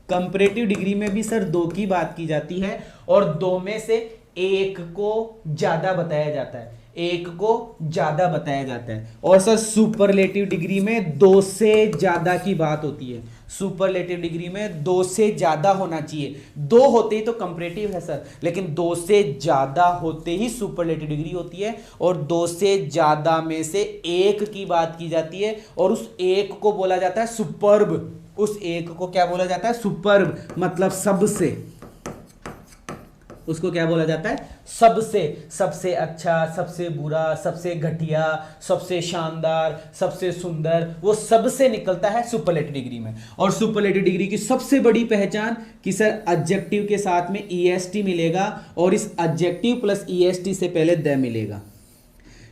कंपैरेटिव डिग्री में भी सर दो की बात की जाती है और दो में से एक को ज्यादा बताया जाता है, एक को ज्यादा बताया जाता है। और सर सुपरलेटिव डिग्री में दो से ज्यादा की बात होती है, सुपरलेटिव डिग्री में दो से ज्यादा होना चाहिए। दो होते ही तो कंपैरेटिव है सर, लेकिन दो से ज्यादा होते ही सुपरलेटिव डिग्री होती है। और दो से ज्यादा में से एक की बात की जाती है और उस एक को बोला जाता है सुपर्ब। उस एक को क्या बोला जाता है, सुपर्ब, मतलब सबसे, उसको क्या बोला जाता है, सबसे, सबसे अच्छा, सबसे बुरा, सबसे घटिया, सबसे शानदार, सबसे सुंदर, वो सबसे निकलता है सुपरलेटिव डिग्री में। और सुपरलेटिव डिग्री की सबसे बड़ी पहचान कि सर एडजेक्टिव के साथ में EST मिलेगा और इस एडजेक्टिव प्लस EST से पहले द मिलेगा।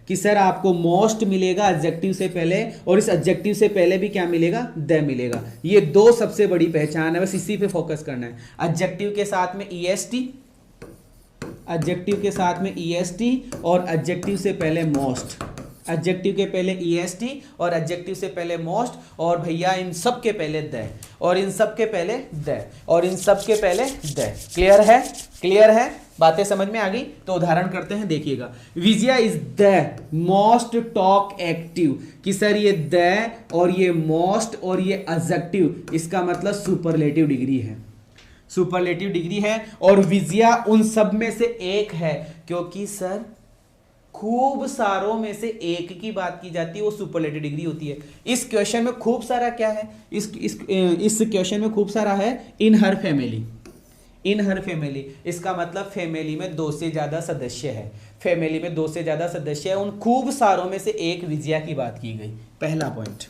कि सर आपको मोस्ट मिलेगा एडजेक्टिव से पहले और इस एडजेक्टिव से पहले भी क्या मिलेगा, द मिलेगा। ये दो सबसे बड़ी पहचान है, बस इसी पे फोकस करना है। एडजेक्टिव के साथ में EST, एडजेक्टिव के साथ में EST और एडजेक्टिव से पहले मोस्ट, एडजेक्टिव के पहले EST और एडजेक्टिव से पहले मोस्ट, और भैया इन सब के पहले द, और इन सब के पहले द, और इन सब के पहले द। क्लियर है, क्लियर है, बातें समझ में आ गई। तो उदाहरण करते हैं, देखिएगा। Vijaya is the most talk active, कि सर ये द और ये मोस्ट और ये एडजेक्टिव, इसका मतलब सुपरलेटिव डिग्री है, सुपरलेटिव डिग्री है। और विजया उन सब में से एक है, क्योंकि सर खूब सारों में से एक की बात की जाती है, वो सुपरलेटिव डिग्री होती है। इस क्वेश्चन में खूब सारा क्या है, इस क्वेश्चन में खूब सारा है इन हर फैमिली, इन हर फैमिली, इसका मतलब फैमिली में दो से ज्यादा सदस्य है, फैमिली में दो से ज्यादा सदस्य है, उन खूब सारों में से एक विजया की बात की गई, पहला पॉइंट।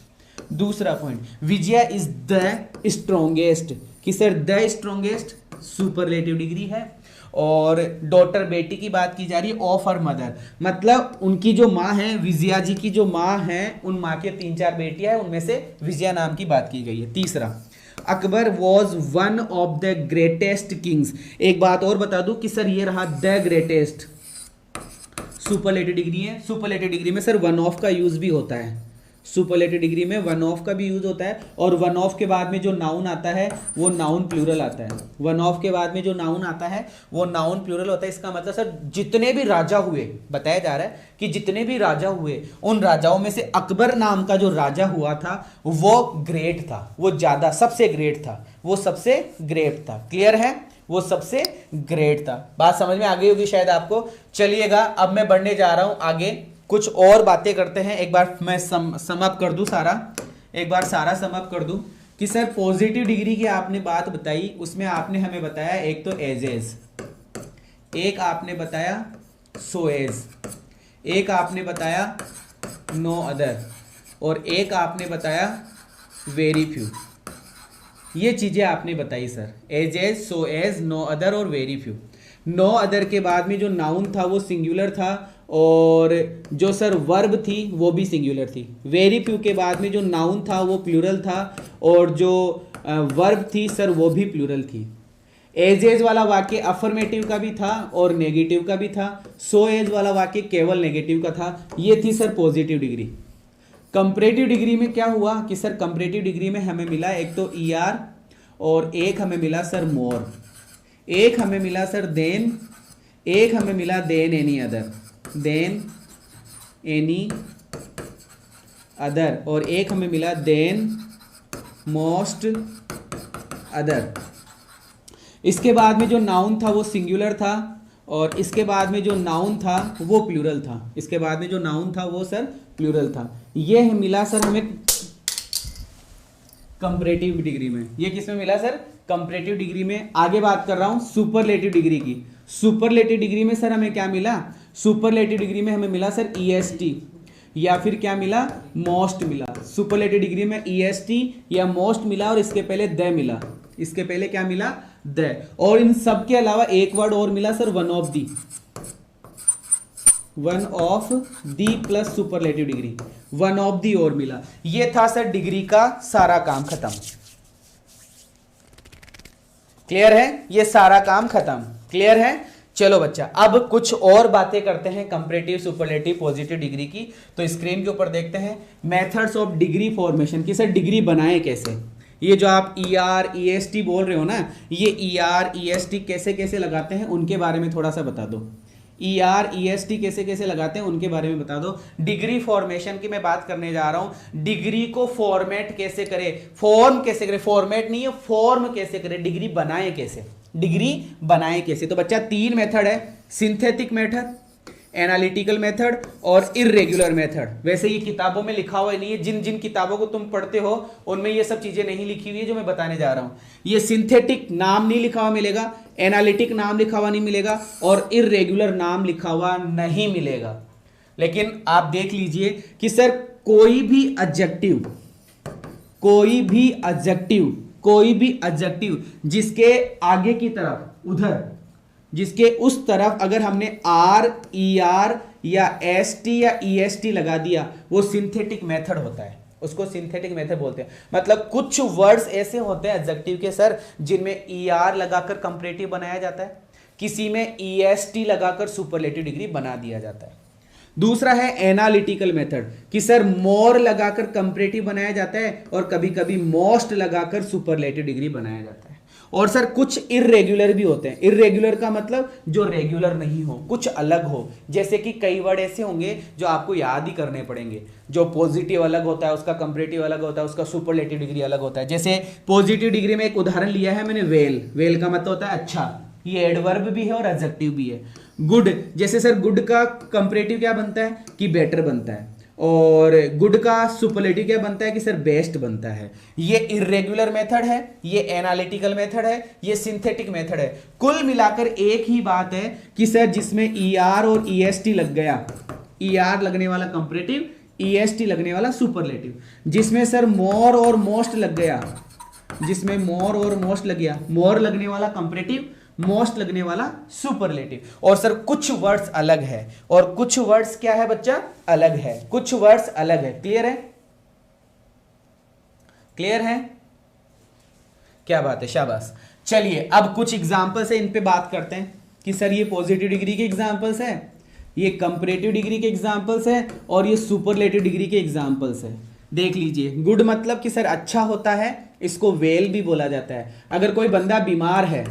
दूसरा point, Vijaya is the strongest, कि sir the strongest superlative degree है। और डॉटर बेटी की बात की जा रही है ऑफ हर मदर, मतलब उनकी जो माँ है, विजया जी की जो माँ है, उन माँ के 3-4 बेटियां हैं, उनमें से विजया नाम की बात की गई है। तीसरा, Akbar was one of the greatest Kings. एक बात और बता दूं कि सर ये रहा द ग्रेटेस्ट, सुपरलेटिव डिग्री है। सुपरलेटिव डिग्री में सर वन ऑफ का यूज भी होता है, सुपरलेटिव डिग्री में वन ऑफ का भी यूज होता है। और वन ऑफ के बाद में जो नाउन आता है वो नाउन प्लूरल आता है, वन ऑफ के बाद में जो नाउन आता है वो नाउन प्लूरल होता है। इसका मतलब सर जितने भी राजा हुए, बताया जा रहा है कि जितने भी राजा हुए, उन राजाओं में से अकबर नाम का जो राजा हुआ था वो ग्रेट था, वो ज्यादा सबसे ग्रेट था, वो सबसे ग्रेट था। क्लियर है, वो सबसे ग्रेट था। बात समझ में आ गई होगी शायद आपको। चलिएगा अब मैं बढ़ने जा रहा हूं आगे, कुछ और बातें करते हैं। एक बार मैं सम अप कर दूं सारा, एक बार सारा सम अप कर दूं कि सर पॉजिटिव डिग्री की आपने बात बताई, उसमें आपने हमें बताया एक तो एजेस, एक आपने बताया सो एज, एक आपने बताया नो अदर, और एक आपने बताया वेरी फ्यू। ये चीजें आपने बताई sir, ages, so age, no other और वेरी फ्यू। नो अदर के बाद में जो नाउन था वो सिंगुलर था और जो सर वर्ब थी वो भी सिंगुलर थी। वेरी फ्यू के बाद में जो नाउन था वो प्लूरल था और जो वर्ब थी सर वो भी प्लूरल थी। एज एज वाला वाक्य अफर्मेटिव का भी था और नेगेटिव का भी था। सो एज वाला वाक्य केवल नेगेटिव का था। ये थी sir positive degree. Comparative degree में क्या हुआ कि सर कंपैरेटिव डिग्री में हमें मिला एक तो ER और एक हमें मिला सर मोर, एक हमें मिला सर देन, एक हमें मिला than any other, than any other, और एक हमें मिला देन मोस्ट अदर। इसके बाद में जो नाउन था वो सिंगुलर था, और इसके बाद में जो नाउन था वो प्लूरल था। इसके बाद में जो नाउन था वो सर प्लूरल था। ये मिला सर हमें कंपैरेटिव डिग्री में। ये किसमें मिला सर? कंपैरेटिव डिग्री में। आगे बात कर रहा हूं सुपरलेटिव डिग्री की। सुपरलेटिव डिग्री में सर हमें क्या मिला? सुपरलेटिव डिग्री में हमें मिला सर ईएसटी, या फिर क्या मिला? मोस्ट मिला। सुपरलेटिव डिग्री में ईएसटी या मोस्ट मिला, और इसके पहले द मिला। इसके पहले क्या मिला? द। और इन सब के अलावा एक वर्ड और मिला sir, one of the. One of the plus superlative degree, one of the और मिला। ये था सर डिग्री का सारा काम खत्म। क्लियर है? ये सारा काम खत्म। क्लियर है? चलो बच्चा, अब कुछ और बातें करते हैं कंपैरेटिव, सुपरलेटिव, पॉजिटिव डिग्री की। तो स्क्रीन के ऊपर देखते हैं मेथड्स ऑफ डिग्री फॉर्मेशन की। सर डिग्री बनाए कैसे? ये जो आप ER EST बोल रहे हो ना, ये ER EST कैसे कैसे लगाते हैं उनके बारे में थोड़ा सा बता दो। ER EST कैसे कैसे लगाते हैं उनके बारे में बता दो। डिग्री फॉर्मेशन की मैं बात करने जा रहा हूं। डिग्री को फॉर्मेट कैसे करें, फॉर्म कैसे करें, फॉर्मेट नहीं है, फॉर्म कैसे करें, डिग्री बनाए कैसे, डिग्री बनाए कैसे। तो बच्चा 3 मेथड है, सिंथेटिक मेथड, एनालिटिकल मेथड और इर्रेगुलर मेथड। वैसे ये किताबों में लिखा हुआ नहीं है, जिन जिन किताबों को तुम पढ़ते हो उनमें ये सब चीजें नहीं लिखी हुई है जो मैं बताने जा रहा हूं। ये सिंथेटिक नाम नहीं लिखा हुआ मिलेगा, एनालिटिक नाम लिखा हुआ नहीं मिलेगा, और इर्रेगुलर नाम लिखा हुआ नहीं मिलेगा। लेकिन आप देख लीजिए कि सर कोई भी एडजेक्टिव, कोई भी एडजेक्टिव, कोई भी एडजेक्टिव जिसके आगे की तरफ, उधर जिसके उस तरफ अगर हमने आर, ER या ST या EST लगा दिया, वो सिंथेटिक मेथड होता है। उसको सिंथेटिक मेथड बोलते हैं। मतलब कुछ वर्ड्स ऐसे होते हैं एडजेक्टिव के सर जिनमें ER लगाकर कंपैरेटिव बनाया जाता है, किसी में EST लगाकर सुपरलेटिव डिग्री बना दिया जाता है। दूसरा है एनालिटिकल मेथड कि सर मोर लगाकर कंपैरेटिव बनाया जाता है, और कभी कभी मोस्ट लगाकर सुपरलेटिव डिग्री बनाया जाता है। और सर कुछ इर्रेगुलर भी होते हैं। इर्रेगुलर का मतलब जो रेगुलर नहीं हो, कुछ अलग हो। जैसे कि कई वर्ड ऐसे होंगे जो आपको याद ही करने पड़ेंगे। जो पॉजिटिव अलग होता है, उसका कंपैरेटिव अलग होता है, उसका सुपरलेटिव डिग्री अलग होता है। जैसे पॉजिटिव डिग्री में एक उदाहरण लिया है मैंने, वेल। वेल का मतलब होता है अच्छा, ये एडवर्ब भी है और एडजेक्टिव भी है। गुड, जैसे सर गुड का कंपैरेटिव क्या बनता है कि बेटर बनता है, और गुड का सुपरलेटिव क्या बनता है कि सर बेस्ट बनता है। ये इर्रेगुलर मेथड है, ये एनालिटिकल मेथड है, ये सिंथेटिक मेथड है। कुल मिलाकर एक ही बात है कि सर जिसमें ER और EST लग गया, ER लगने वाला कंपैरेटिव, EST लगने वाला सुपरलेटिव। जिसमें सर मोर और मोस्ट लग गया, जिसमें मोर और मोस्ट लग गया, मोर लगने वाला कंपैरेटिव, मोस्ट लगने वाला सुपरलेटिव। और सर कुछ वर्ड्स अलग है, और कुछ वर्ड्स क्या है बच्चा? अलग है। कुछ वर्ड्स अलग है। क्लियर है? क्लियर है? क्या बात है, शाबाश। चलिए अब कुछ एग्जांपल्स है, इन पे बात करते हैं कि सर ये पॉजिटिव डिग्री के एग्जांपल्स है, ये कंपैरेटिव डिग्री के एग्जांपल्स है, और ये सुपरलेटिव डिग्री के एग्जांपल्स है। देख लीजिए, गुड मतलब कि सर अच्छा होता है, इसको वेल भी बोला जाता है। अगर कोई बंदा बीमार है,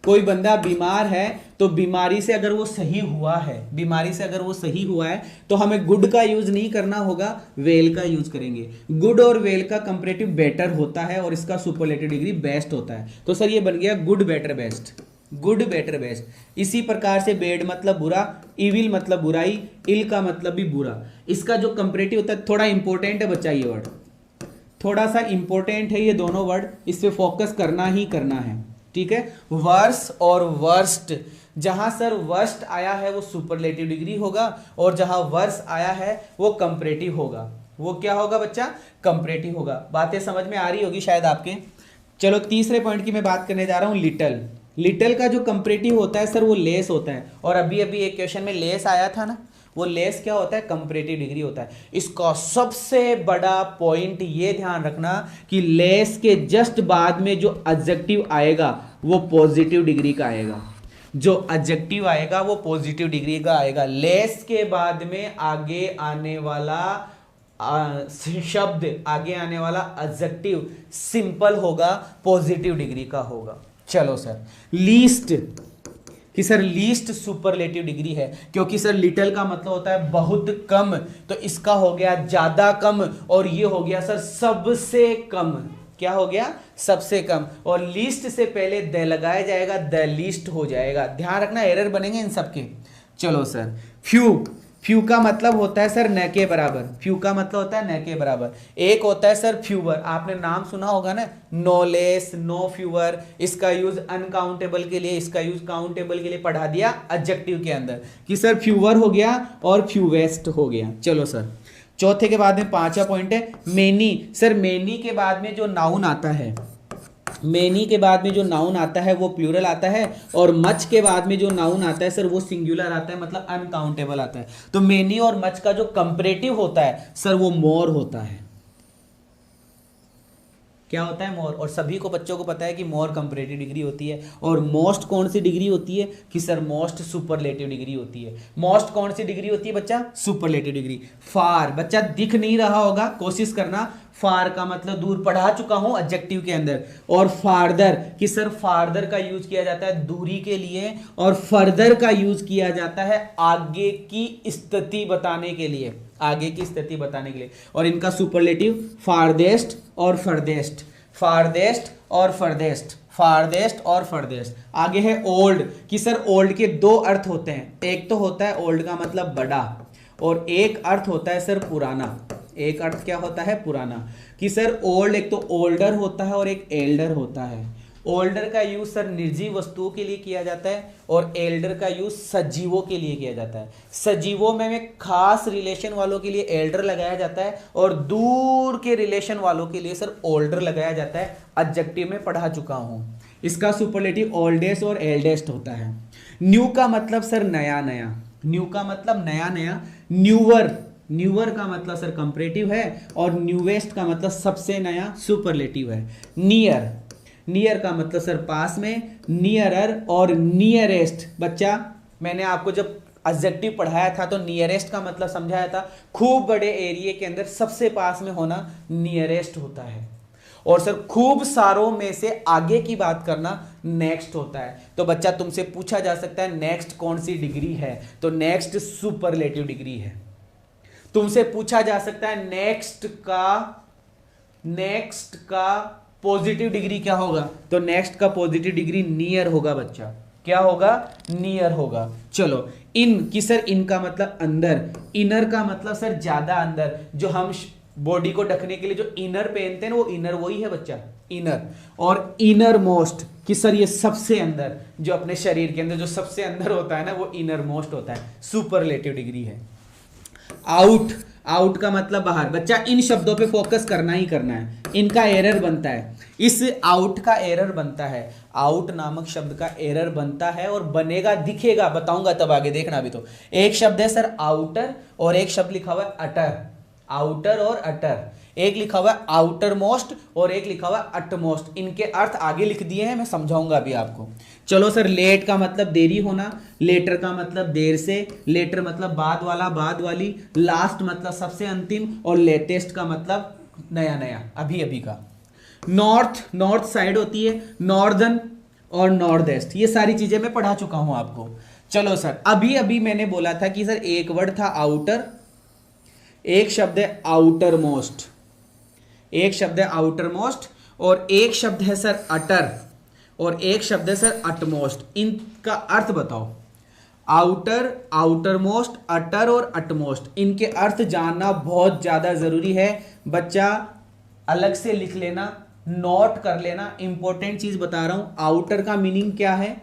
कोई बंदा बीमार है, तो बीमारी से अगर वो सही हुआ है, बीमारी से अगर वो सही हुआ है, तो हमें गुड का यूज नहीं करना होगा, वेल का यूज करेंगे। गुड और वेल का कंपैरेटिव बेटर होता है, और इसका सुपरलेटिव डिग्री बेस्ट होता है। तो सर ये बन गया good better best, good better best. इसी प्रकार से बेड मतलब बुरा, इविल मतलब बुराई, इल का मतलब भी बुरा। इसका जो कंपैरेटिव होता है, थोड़ा इंपॉर्टेंट है बच्चा, ये वर्ड थोड़ा सा इंपॉर्टेंट है, ये दोनों वर्ड, इस पे फोकस करना ही करना है। ठीक है? वर्स और वर्स्ट, जहां सर वर्स्ट आया है वो सुपरलेटिव डिग्री होगा, और जहां वर्स आया है वो कंपैरेटिव होगा। वो क्या होगा बच्चा? कंपैरेटिव होगा। बातें समझ में आ रही होगी शायद आपके। चलो तीसरे पॉइंट की मैं बात करने जा रहा हूं, लिटल। लिटल का जो कंपैरेटिव होता है सर वो लेस होता है, और अभी अभी एक क्वेश्चन में लेस आया था ना, वो लेस क्या होता है? कंपैरेटिव डिग्री होता है। इसका सबसे बड़ा पॉइंट ये ध्यान रखना कि लेस के जस्ट बाद में जो एडजेक्टिव आएगा वो पॉजिटिव डिग्री का आएगा। जो एडजेक्टिव आएगा वो पॉजिटिव डिग्री का आएगा। लेस के बाद में आगे आने वाला शब्द, आगे आने वाला एडजेक्टिव सिंपल होगा, पॉजिटिव डिग्री का होगा। चलो सर, लीस्ट कि सर लीस्ट सुपरलेटिव डिग्री है, क्योंकि सर लिटिल का मतलब होता है बहुत कम, तो इसका हो गया ज्यादा कम, और ये हो गया सर सबसे कम। क्या हो गया, सबसे कम। और लीस्ट से पहले द लगाया जाएगा, द लीस्ट हो जाएगा। ध्यान रखना, एरर बनेंगे इन सबके। चलो सर, फ्यू, फ्यू का मतलब होता है सर न के बराबर। फ्यू का मतलब होता है न के बराबर। एक होता है सर फ्यूवर, आपने नाम सुना होगा ना, नो लेस, नो फ्यूवर। इसका यूज अनकाउंटेबल के लिए, इसका यूज काउंटेबल के लिए पढ़ा दिया एडजेक्टिव के अंदर कि सर फ्यूवर हो गया और फ्यूवेस्ट हो गया। चलो सर, चौथे के बाद में पांचवा पॉइंट है मेनी। सर मेनी के बाद में जो नाउन आता है, मेनी के बाद में जो नाउन आता है वो प्लूरल आता है, और मच के बाद में जो नाउन आता है सर वो सिंगुलर आता है, मतलब अनकाउंटेबल आता है। तो मेनी और मच का जो कंपैरेटिव होता है सर वो मोर होता है। क्या होता है, मोर। और सभी को बच्चों को पता है कि मोर कंपैरेटिव डिग्री होती है। और मोस्ट कौन सी डिग्री होती है कि सर मोस्ट सुपरलेटिव डिग्री होती है। मोस्ट कौन सी डिग्री होती है बच्चा, सुपरलेटिव डिग्री। फार, बच्चा दिख नहीं रहा होगा, कोशिश करना। फार का मतलब दूर, पढ़ा चुका हूं एडजेक्टिव के अंदर। और फार्दर कि सर फार्दर का यूज किया जाता है दूरी के लिए, और फर्दर का यूज किया जाता है आगे की स्थिति बताने के लिए, आगे की स्थिति बताने के लिए। और इनका सुपरलेटिव फारदेस्ट और फर्देस्ट, फारदेस्ट और फर्देस्ट, फारदेस्ट और फर्देस्ट। आगे है ओल्ड कि सर ओल्ड के दो अर्थ होते हैं। एक तो होता है ओल्ड का मतलब बड़ा, और एक अर्थ होता है सर पुराना। एक अर्थ क्या होता है, पुराना। कि सर ओल्ड एक तो ओल्डर होता है और एक एल्डर होता है। ओल्डर का यूज सर निर्जीव वस्तुओं के लिए किया जाता है, और एल्डर का यूज सजीवों के लिए किया जाता है। सजीवों में खास रिलेशन वालों के लिए एल्डर लगाया जाता है, और दूर के रिलेशन वालों के लिए सर ओल्डर लगाया जाता है। एडजेक्टिव में पढ़ा चुका हूं। इसका सुपरलेटिव ओल्डेस्ट और एल्डेस्ट होता है। न्यू का मतलब सर नया नया, न्यू का मतलब नया नया। न्यूवर, न्यूअर का मतलब सर कंपैरेटिव है, और न्यूवेस्ट का मतलब सबसे नया, सुपरलेटिव है। नियर, नियर का मतलब सर पास में। नियरर और नियरेस्ट, बच्चा मैंने आपको जब एडजेक्टिव पढ़ाया था तो नियरेस्ट का मतलब समझाया था, खूब बड़े एरिया के अंदर सबसे पास में होना नियरेस्ट होता है। और सर खूब सारों में से आगे की बात करना नेक्स्ट होता है। तो बच्चा तुमसे पूछा जा सकता है नेक्स्ट कौन सी डिग्री है, तो नेक्स्ट सुपरलेटिव डिग्री है। तुमसे पूछा जा सकता है नेक्स्ट का पॉजिटिव डिग्री क्या होगा, तो नेक्स्ट का पॉजिटिव डिग्री नियर होगा बच्चा। क्या होगा, नियर होगा। चलो, इन की सर इन का मतलब अंदर, इनर का मतलब सर ज्यादा अंदर। जो हम बॉडी को ढकने के लिए जो इनर पहनते हैं ना, वो इनर वही है बच्चा, इनर। और इनर मोस्ट कि सर ये सबसे अंदर, जो अपने शरीर के अंदर जो सबसे अंदर होता है ना, वो इनर मोस्ट होता है, सुपरलेटिव डिग्री है। आउट, आउट का मतलब बाहर। बच्चा इन शब्दों पे फोकस करना ही करना है, इनका एरर बनता है। इस आउट का एरर बनता है, आउट नामक शब्द का एरर बनता है, और बनेगा, दिखेगा, बताऊंगा तब आगे, देखना। अभी तो एक शब्द है सर आउटर, और एक शब्द लिखा हुआ है अटर। आउटर और अटर, एक लिखा हुआ है आउटर मोस्ट और एक लिखा हुआ है अटमोस्ट। इनके अर्थ आगे लिख दिए हैं, मैं समझाऊंगा अभी आपको। चलो सर, लेट का मतलब देरी होना, लेटर का मतलब देर से, लेटर मतलब बाद वाला, बाद वाली, लास्ट मतलब सबसे अंतिम, और लेटेस्ट का मतलब नया नया, अभी अभी का। नॉर्थ, नॉर्थ साइड होती है, नॉर्दर्न और नॉर्थ ईस्ट, ये सारी चीजें मैं पढ़ा चुका हूं आपको। चलो सर, अभी अभी मैंने बोला था कि सर एक वर्ड था आउटर, एक शब्द है आउटर मोस्ट, एक शब्द है आउटर मोस्ट, और एक शब्द है सर अटर, और एक शब्द है सर अटमोस्ट। इनका अर्थ बताओ। आउटर, आउटर मोस्ट, अटर और अटमोस्ट, इनके अर्थ जानना बहुत ज्यादा जरूरी है बच्चा। अलग से लिख लेना, नोट कर लेना, इंपॉर्टेंट चीज बता रहा हूं। आउटर का मीनिंग क्या है,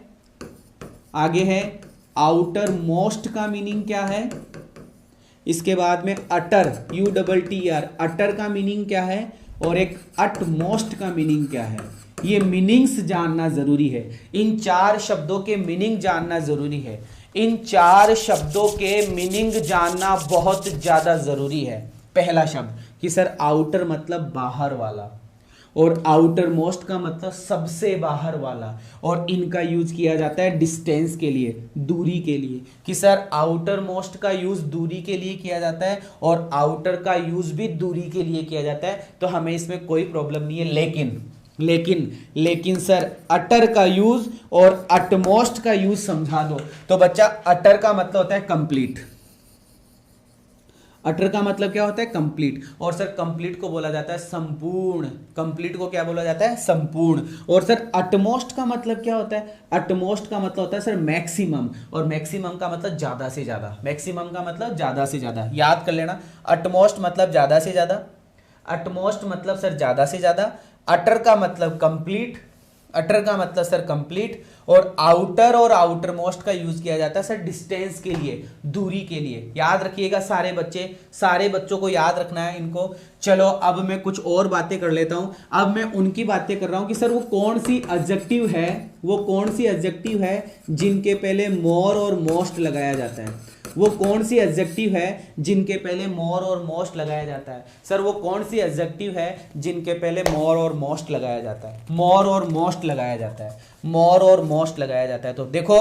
आगे है आउटर मोस्ट का मीनिंग क्या है, इसके बाद में अटर, UTTR, अटर का मीनिंग क्या है, और एक अटमोस्ट का मीनिंग क्या है। ये मीनिंग्स जानना जरूरी है, इन चार शब्दों के मीनिंग जानना जरूरी है, इन चार शब्दों के मीनिंग जानना बहुत ज्यादा जरूरी है। पहला शब्द कि सर आउटर मतलब बाहर वाला, और आउटर मोस्ट का मतलब सबसे बाहर वाला, और इनका यूज किया जाता है डिस्टेंस के लिए, दूरी के लिए। कि सर आउटर मोस्ट का यूज दूरी के लिए किया जाता है, और आउटर का यूज भी दूरी के लिए किया जाता है, तो हमें इसमें कोई प्रॉब्लम नहीं है। लेकिन सर अटर का यूज और अटमोस्ट का यूज समझा दो। तो बच्चा अटर का मतलब होता है कंप्लीट, अटर का मतलब क्या होता है? कंप्लीट। और सर कंप्लीट को बोला जाता है संपूर्ण। कंप्लीट को क्या बोला जाता है? संपूर्ण। और सर अटमोस्ट का मतलब क्या होता है? अटमोस्ट का मतलब होता है सर मैक्सिमम, और मैक्सिमम का मतलब ज्यादा से ज्यादा। मैक्सिमम का मतलब ज्यादा से ज्यादा, याद कर लेना। अटमोस्ट मतलब ज्यादा से ज्यादा, अटमोस्ट मतलब सर ज्यादा से ज्यादा, अटर का मतलब कंप्लीट, अटर का मतलब सर कंप्लीट, और आउटर और आउटर मोस्ट का यूज किया जाता है सर डिस्टेंस के लिए, दूरी के लिए। याद रखिएगा सारे बच्चे, सारे बच्चों को याद रखना है इनको। चलो अब मैं कुछ और बातें कर लेता हूं। अब मैं उनकी बातें कर रहा हूं कि सर वो कौन सी एडजेक्टिव है, वो कौन सी एडजेक्टिव है जिनके पहले मोर और मोस्ट लगाया जाता है। वो कौन सी एडजेक्टिव है जिनके पहले मोर और मोस्ट लगाया जाता है? सर वो कौन सी एडजेक्टिव है जिनके पहले मोर और मोस्ट लगाया जाता है? मोर और मोस्ट लगाया जाता है, मोर और मोस्ट लगाया जाता है। तो देखो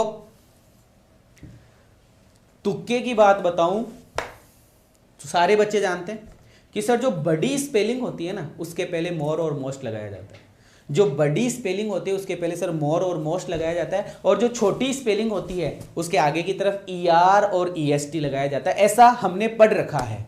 तुक्के की बात बताऊं तो सारे बच्चे जानते हैं कि सर जो बड़ी स्पेलिंग होती है ना उसके पहले मोर और मोस्ट लगाया जाता है। जो बड़ी स्पेलिंग होती है उसके पहले सर मोर और मोस्ट लगाया जाता है, और जो छोटी स्पेलिंग होती है उसके आगे की तरफ ER और EST लगाया जाता है। ऐसा हमने पढ़ रखा है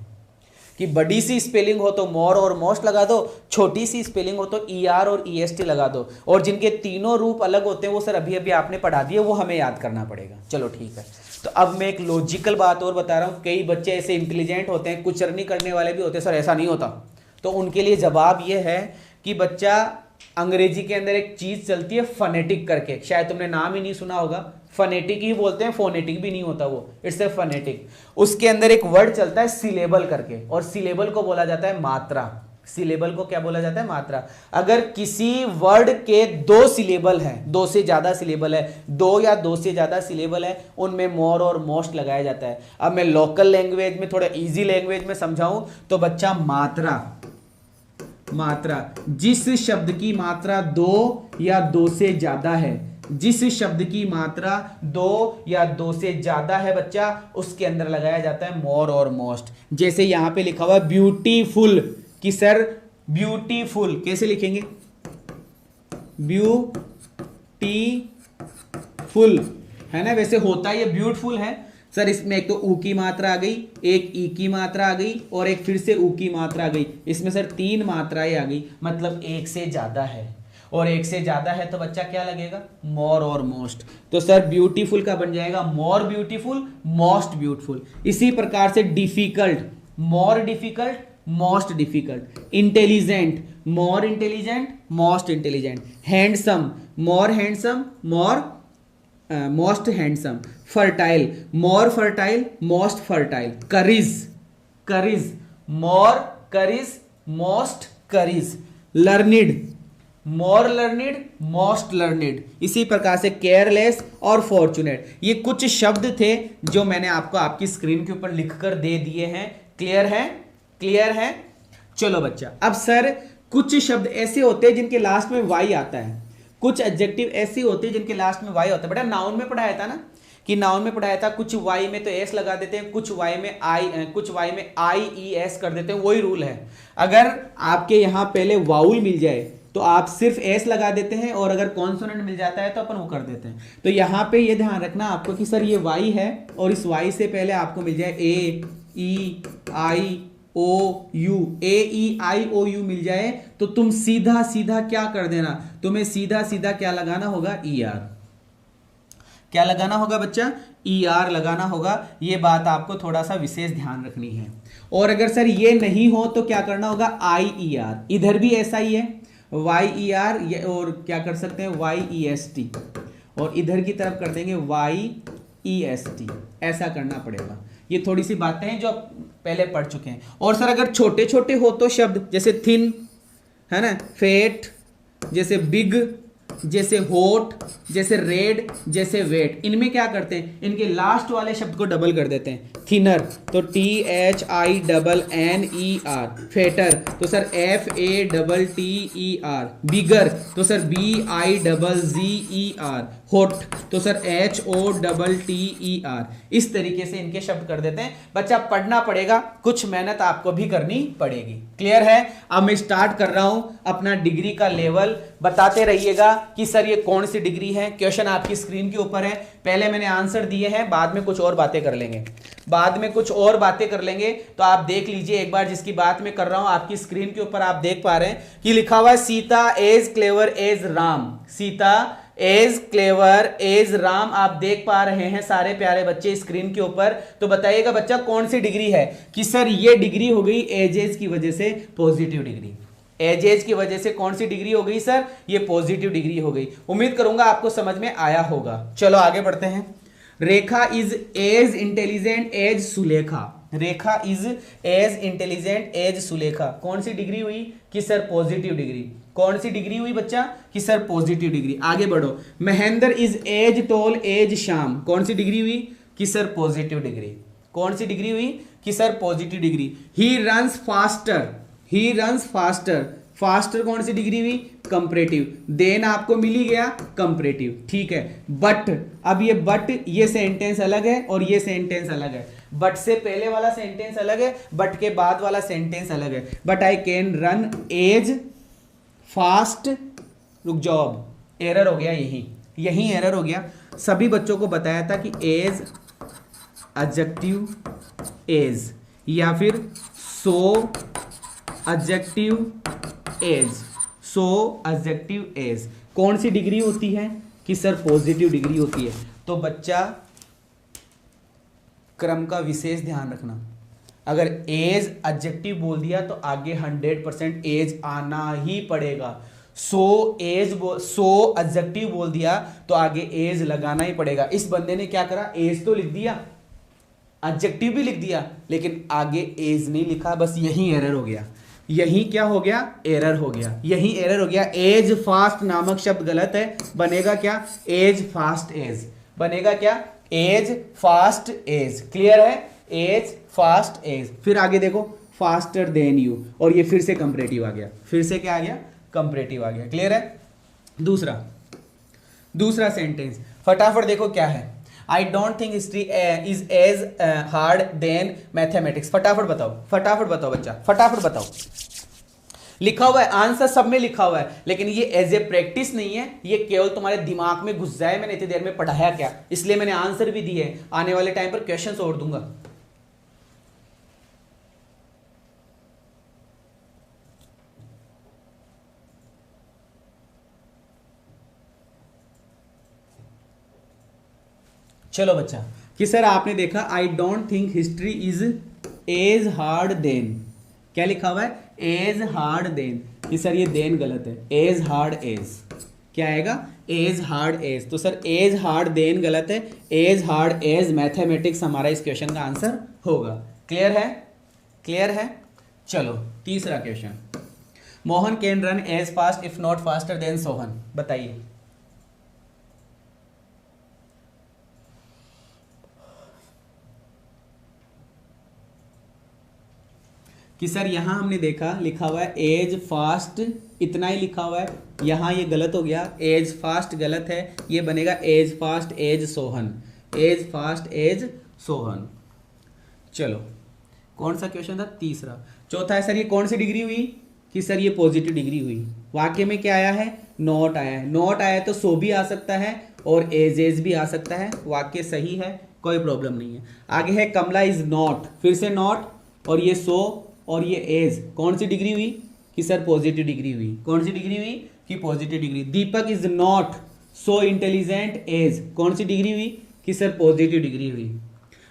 कि बड़ी सी स्पेलिंग हो तो मोर और मोस्ट लगा दो, छोटी सी स्पेलिंग हो तो ER और EST लगा दो, और जिनके तीनों रूप अलग होते हैं वो सर अभी अभी आपने पढ़ा दिए, वो हमें याद करना पड़ेगा। चलो ठीक है, तो अब मैं एक लॉजिकल बात और बता रहा हूँ। कई बच्चे ऐसे इंटेलिजेंट होते हैं, कुछ नहीं करने वाले भी होते हैं, सर ऐसा नहीं होता। तो उनके लिए जवाब ये है कि बच्चा, अंग्रेजी के अंदर एक चीज चलती है फनेटिक करके, शायद तुमने नाम ही नहीं सुना होगा। फनेटिक ही बोलते हैं, फोनेटिक भी नहीं होता वो, इट्स ए फनेटिक। उसके अंदर एक वर्ड चलता है सिलेबल करके, और सिलेबल को बोला जाता है मात्रा। सिलेबल को क्या बोला जाता है? मात्रा। अगर किसी वर्ड के 2 सिलेबल है, 2 से ज्यादा सिलेबल है, 2 या 2 से ज्यादा सिलेबल है, उनमें मोर और मोस्ट लगाया जाता है। अब मैं लोकल लैंग्वेज में, थोड़ा इजी लैंग्वेज में समझाऊं तो बच्चा, मात्रा, मात्रा जिस शब्द की मात्रा 2 या 2 से ज्यादा है, जिस शब्द की मात्रा 2 या 2 से ज्यादा है बच्चा, उसके अंदर लगाया जाता है मोर और मोस्ट। जैसे यहां पे लिखा हुआ है ब्यूटीफुल, कि सर ब्यूटीफुल कैसे लिखेंगे? ब्यूटीफुल है ना, वैसे होता है ये ब्यूटीफुल है सर। इसमें एक तो ऊ की मात्रा आ गई, एक ई की मात्रा आ गई, और एक फिर से ऊ की मात्रा आ गई। इसमें सर 3 मात्राएं आ गई, मतलब 1 से ज्यादा है, और 1 से ज्यादा है तो बच्चा क्या लगेगा? मोर और मोस्ट। तो सर ब्यूटीफुल का बन जाएगा मोर ब्यूटीफुल, मोस्ट ब्यूटीफुल। इसी प्रकार से difficult, more difficult, most difficult. Intelligent, more intelligent, most intelligent. Handsome, more handsome, most handsome. Fertile, more fertile, most fertile. Courageous, courageous, more courageous, most courageous. Learned, more learned, most learned. इसी प्रकार से careless और fortunate. ये कुछ शब्द थे जो मैंने आपको आपकी स्क्रीन के ऊपर लिखकर दे दिए हैं। क्लियर है? क्लियर है? चलो बच्चा, अब सर कुछ शब्द ऐसे होते हैं जिनके लास्ट में वाई आता है, कुछ एडजेक्टिव ऐसे होते हैं जिनके लास्ट में वाई होता है। बेटा नाउन में पढ़ाया था ना, कि नाउन में पढ़ाया था कुछ वाई में तो एस लगा देते हैं, कुछ वाई में आई ई एस कर देते हैं। वही रूल है, अगर आपके यहां पहले वाउल मिल जाए तो आप सिर्फ एस लगा देते हैं, और अगर कॉन्सोनेंट मिल जाता है तो अपन वो कर देते हैं। तो यहां पे ये ध्यान रखना आपको कि सर ये वाई है, और इस वाई से पहले आपको मिल जाए ए ई आई ओ you, A E I O you मिल जाए तो तुम सीधा सीधा क्या कर देना, तुम्हें सीधा सीधा क्या लगाना होगा? E R. क्या लगाना होगा बच्चा? ई आर लगाना होगा। ये बात आपको थोड़ा सा विशेष ध्यान रखनी है। और अगर सर ये नहीं हो तो क्या करना होगा? आई ई आर। इधर भी ऐसा ही है, वाई ई आर, और क्या कर सकते हैं? वाई ई एस टी, और इधर की तरफ कर देंगे वाई ई एस टी। ऐसा करना पड़ेगा। ये थोड़ी सी बातें हैं जो आप पहले पढ़ चुके हैं। और सर अगर छोटे छोटे हो तो शब्द जैसे थिन है ना, फेट, जैसे बिग, जैसे होट, जैसे रेड, जैसे वेट, इनमें क्या करते हैं? इनके लास्ट वाले शब्द को डबल कर देते हैं। थिनर तो THINNER, फेटर तो सर FATTER, बिगर तो सर BIGGER, होट, तो सर HOTTER, इस तरीके से इनके शब्द कर देते हैं। बच्चा पढ़ना पड़ेगा, कुछ मेहनत आपको भी करनी पड़ेगी। क्लियर है? अब मैं स्टार्ट कर रहा हूं अपना डिग्री का लेवल। बताते रहिएगा कि सर ये कौन सी डिग्री है। क्वेश्चन आपकी स्क्रीन के ऊपर है, पहले मैंने आंसर दिए हैं, बाद में कुछ और बातें कर लेंगे, तो आप देख लीजिए एक बार जिसकी बात मैं कर रहा हूं। आपकी स्क्रीन के ऊपर आप देख पा रहे हैं कि लिखा हुआ है Sita as clever as Ram, Sita as clever as Ram. आप देख पा रहे हैं सारे प्यारे बच्चे स्क्रीन के ऊपर। तो बताइएगा बच्चा कौन सी डिग्री है? कि सर ये डिग्री हो गई एजेज की वजह से पॉजिटिव डिग्री। एजेज की वजह से कौन सी डिग्री हो गई सर? ये पॉजिटिव डिग्री हो गई। उम्मीद करूंगा आपको समझ में आया होगा। चलो आगे बढ़ते हैं। Rekha is as intelligent as Sulekha, Rekha is as intelligent as Sulekha, कौन सी डिग्री हुई? कि सर पॉजिटिव डिग्री। कौन सी डिग्री हुई बच्चा? कि सर पॉजिटिव डिग्री। आगे बढ़ो। Mahendra is as tall as Shyam, कौन सी डिग्री हुई? कि सर पॉजिटिव डिग्री। कौन सी डिग्री हुई? कि sir positive degree. He runs faster, he runs faster, faster कौन सी डिग्री हुई? कंपैरेटिव। देन आपको मिल ही गया कंपैरेटिव, ठीक है। बट, अब ये बट, ये सेंटेंस अलग है और ये सेंटेंस अलग है। बट से पहले वाला सेंटेंस अलग है, बट के बाद वाला सेंटेंस अलग है। But I can run as fast, रुक जाओ, अब एरर हो गया, यही एरर हो गया। सभी बच्चों को बताया था कि एज एडजेक्टिव एज, या फिर सो एडजेक्टिव एज, सो एडजेक्टिव एज कौन सी डिग्री होती है? कि सर पॉजिटिव डिग्री होती है। तो बच्चा क्रम का विशेष ध्यान रखना, अगर एज एडजेक्टिव बोल दिया तो आगे 100% एज आना ही पड़ेगा। सो एडजेक्टिव बोल दिया तो आगे एज लगाना ही पड़ेगा। इस बंदे ने क्या करा? एज तो लिख दिया, एडजेक्टिव भी लिख दिया, लेकिन आगे एज नहीं लिखा। बस यही एरर हो गया। यही क्या हो गया? एरर हो गया, यही एरर हो गया। एज फास्ट नामक शब्द गलत है, बनेगा क्या? एज फास्ट एज, बनेगा क्या? As fast as. क्लियर है? As fast as. फिर आगे देखो, फास्टर देन यू, और ये फिर से कंपैरेटिव आ गया, फिर से क्या आ गया? कंपैरेटिव आ गया। क्लियर है? दूसरा सेंटेंस फटाफट देखो क्या है। I don't think history is as hard than mathematics. फटाफट बताओ बच्चा, फटाफट बताओ। लिखा हुआ है, आंसर सब में लिखा हुआ है, लेकिन ये एज ए प्रैक्टिस नहीं है, ये केवल तुम्हारे दिमाग में घुस जाए मैंने इतनी देर में पढ़ाया क्या, इसलिए मैंने आंसर भी दिए। आने वाले टाइम पर क्वेश्चंस और दूंगा। चलो बच्चा, कि सर आपने देखा I don't think history is as hard than, क्या लिखा हुआ है? As hard than. कि सर ये देन गलत है, एज हार्ड एज, क्या आएगा? As hard as. तो सर एज हार्ड देन गलत है, एज हार्ड एज मैथमेटिक्स हमारा इस क्वेश्चन का आंसर होगा। क्लियर है? क्लियर है? चलो तीसरा question. Mohan can run as fast if not faster than Sohan, बताइए। कि सर यहां हमने देखा लिखा हुआ है एज फास्ट, इतना ही लिखा हुआ है, यहां ये गलत हो गया, एज फास्ट गलत है, ये बनेगा as fast as Sohan, as fast as Sohan. चलो कौन सा क्वेश्चन था? तीसरा। चौथा है सर ये कौन सी डिग्री हुई? कि सर ये पॉजिटिव डिग्री हुई। वाक्य में क्या आया है? नॉट आया है। नॉट आया तो सो भी आ सकता है और एज भी आ सकता है। वाक्य सही है, कोई प्रॉब्लम नहीं है। आगे है कमला इज नॉट, फिर से नॉट, और ये सो और ये एज, कौन सी डिग्री हुई? कि सर पॉजिटिव डिग्री हुई। कौन सी डिग्री हुई? कि positive degree. Deepak is not so intelligent as, कौन सी डिग्री हुई? कि सर पॉजिटिव डिग्री हुई।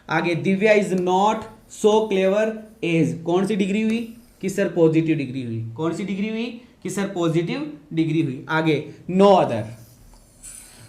आगे Divya is not so clever as, कौन सी डिग्री हुई? कि सर पॉजिटिव डिग्री हुई। कौन सी डिग्री हुई? कि सर पॉजिटिव डिग्री हुई। आगे नो अदर,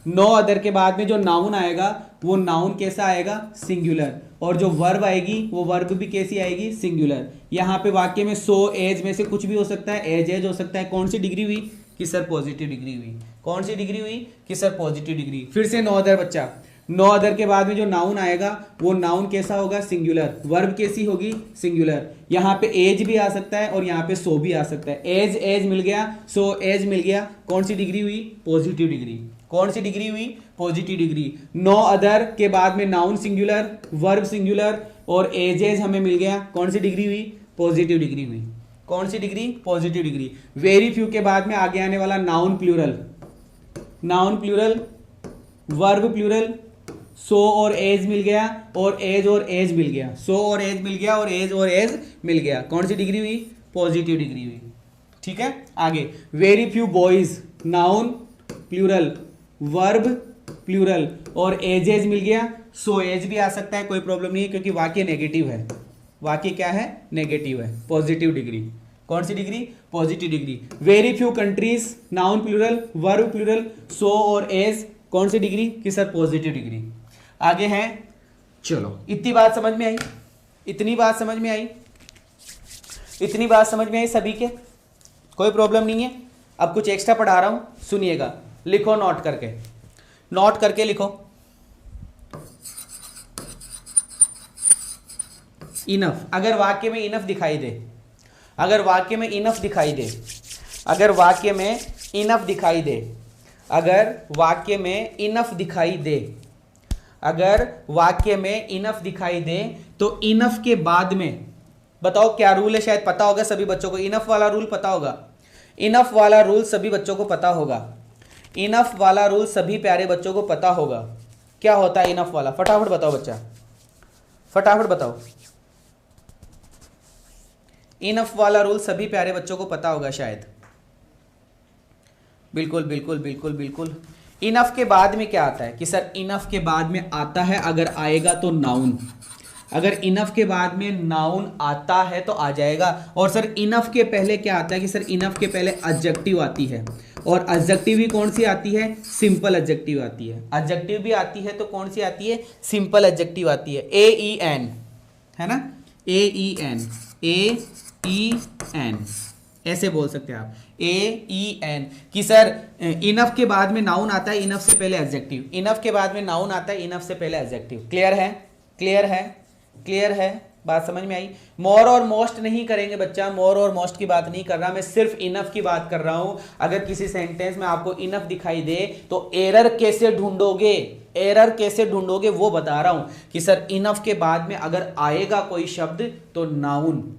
नो अदर के बाद में जो नाउन आएगा वो नाउन कैसा आएगा? सिंगुलर, और जो वर्ब आएगी वो वर्ब भी कैसी आएगी? सिंगुलर। यहाँ पे वाक्य में सो एज में से कुछ भी हो सकता है, एज हो सकता है। कौन सी डिग्री हुई? कि सर पॉजिटिव डिग्री हुई। कौन सी डिग्री हुई? कि सर पॉजिटिव डिग्री। फिर से नो अदर बच्चा, नो अदर के बाद में जो नाउन आएगा वो नाउन कैसा होगा, सिंगुलर। वर्ब कैसी होगी, सिंगुलर। यहाँ पे एज भी आ सकता है और यहाँ पे सो भी आ सकता है। एज एज मिल गया, सो एज मिल गया, कौन सी डिग्री हुई, पॉजिटिव डिग्री। कौन सी डिग्री हुई, पॉजिटिव डिग्री। नो अदर के बाद में नाउन सिंगुलर, वर्ब सिंगुलर और एज एज हमें मिल गया, कौन सी डिग्री हुई, पॉजिटिव डिग्री हुई। कौन सी degree, positive degree. Very few के बाद में आगे आने वाला noun plural, noun plural, verb plural, so और एज मिल गया और एज मिल गया, सो और एज मिल गया और एज मिल गया, कौन सी डिग्री हुई, पॉजिटिव डिग्री हुई। ठीक है, आगे very few boys, noun plural, verb plural और एज मिल गया, सो एज भी आ सकता है, कोई प्रॉब्लम नहीं है क्योंकि वाक्य नेगेटिव है। वाक्य क्या है, नेगेटिव है, पॉजिटिव डिग्री। कौन सी degree, positive degree. Very few countries, noun plural, verb plural, so और एज, कौन सी डिग्री कि सर, पॉजिटिव डिग्री। आगे है, चलो इतनी बात समझ में आई, इतनी बात समझ में आई, इतनी बात समझ में आई सभी के, कोई प्रॉब्लम नहीं है। अब कुछ एक्स्ट्रा पढ़ा रहा हूं, सुनिएगा, लिखो नोट करके, नोट करके लिखो। इनफ, अगर वाक्य में इनफ दिखाई दे, अगर वाक्य में इनफ दिखाई दे, अगर वाक्य में इनफ दिखाई दे, अगर वाक्य में इनफ दिखाई दे, अगर वाक्य में इनफ दिखाई दे तो इनफ के बाद में बताओ क्या रूल है, शायद पता होगा सभी बच्चों को, इनफ वाला रूल पता होगा, इनफ वाला रूल सभी बच्चों को पता होगा, इनफ वाला रूल सभी प्यारे बच्चों को पता होगा। क्या होता है इनफ वाला, फटाफट बताओ बच्चा, फटाफट बताओ। इनफ वाला रूल सभी प्यारे बच्चों को पता होगा शायद, बिल्कुल बिल्कुल बिल्कुल बिल्कुल। इनफ के बाद में क्या आता है कि सर, इनफ के बाद में आता है, अगर आएगा तो नाउन, अगर इनफ के बाद में नाउन आता है तो आ जाएगा। और सर इनफ के पहले क्या आता है कि सर, इनफ के पहले एडजेक्टिव आती है, और एडजेक्टिव भी कौन सी आती है, सिंपल एडजेक्टिव आती है। एडजेक्टिव भी आती है तो कौन सी आती है, सिंपल एडजेक्टिव आती है, AEN, है ना, AEN, AEN ऐसे बोल सकते हैं आप, AEN कि सर इनफ के बाद में नाउन आता है, इनफ से पहले एडजेक्टिव, इनफ के बाद में नाउन आता है, इनफ से पहले एडजेक्टिव। क्लियर है, क्लियर है, क्लियर है, बात समझ में आई। मोर और मोस्ट नहीं करेंगे बच्चा, मोर और मोस्ट की बात नहीं कर रहा मैं, सिर्फ इनफ की बात कर रहा हूं। अगर किसी सेंटेंस में आपको इनफ दिखाई दे तो एरर कैसे ढूंढोगे, एरर कैसे ढूंढोगे वो बता रहा हूं कि सर इनफ के बाद में अगर आएगा कोई शब्द तो नाउन,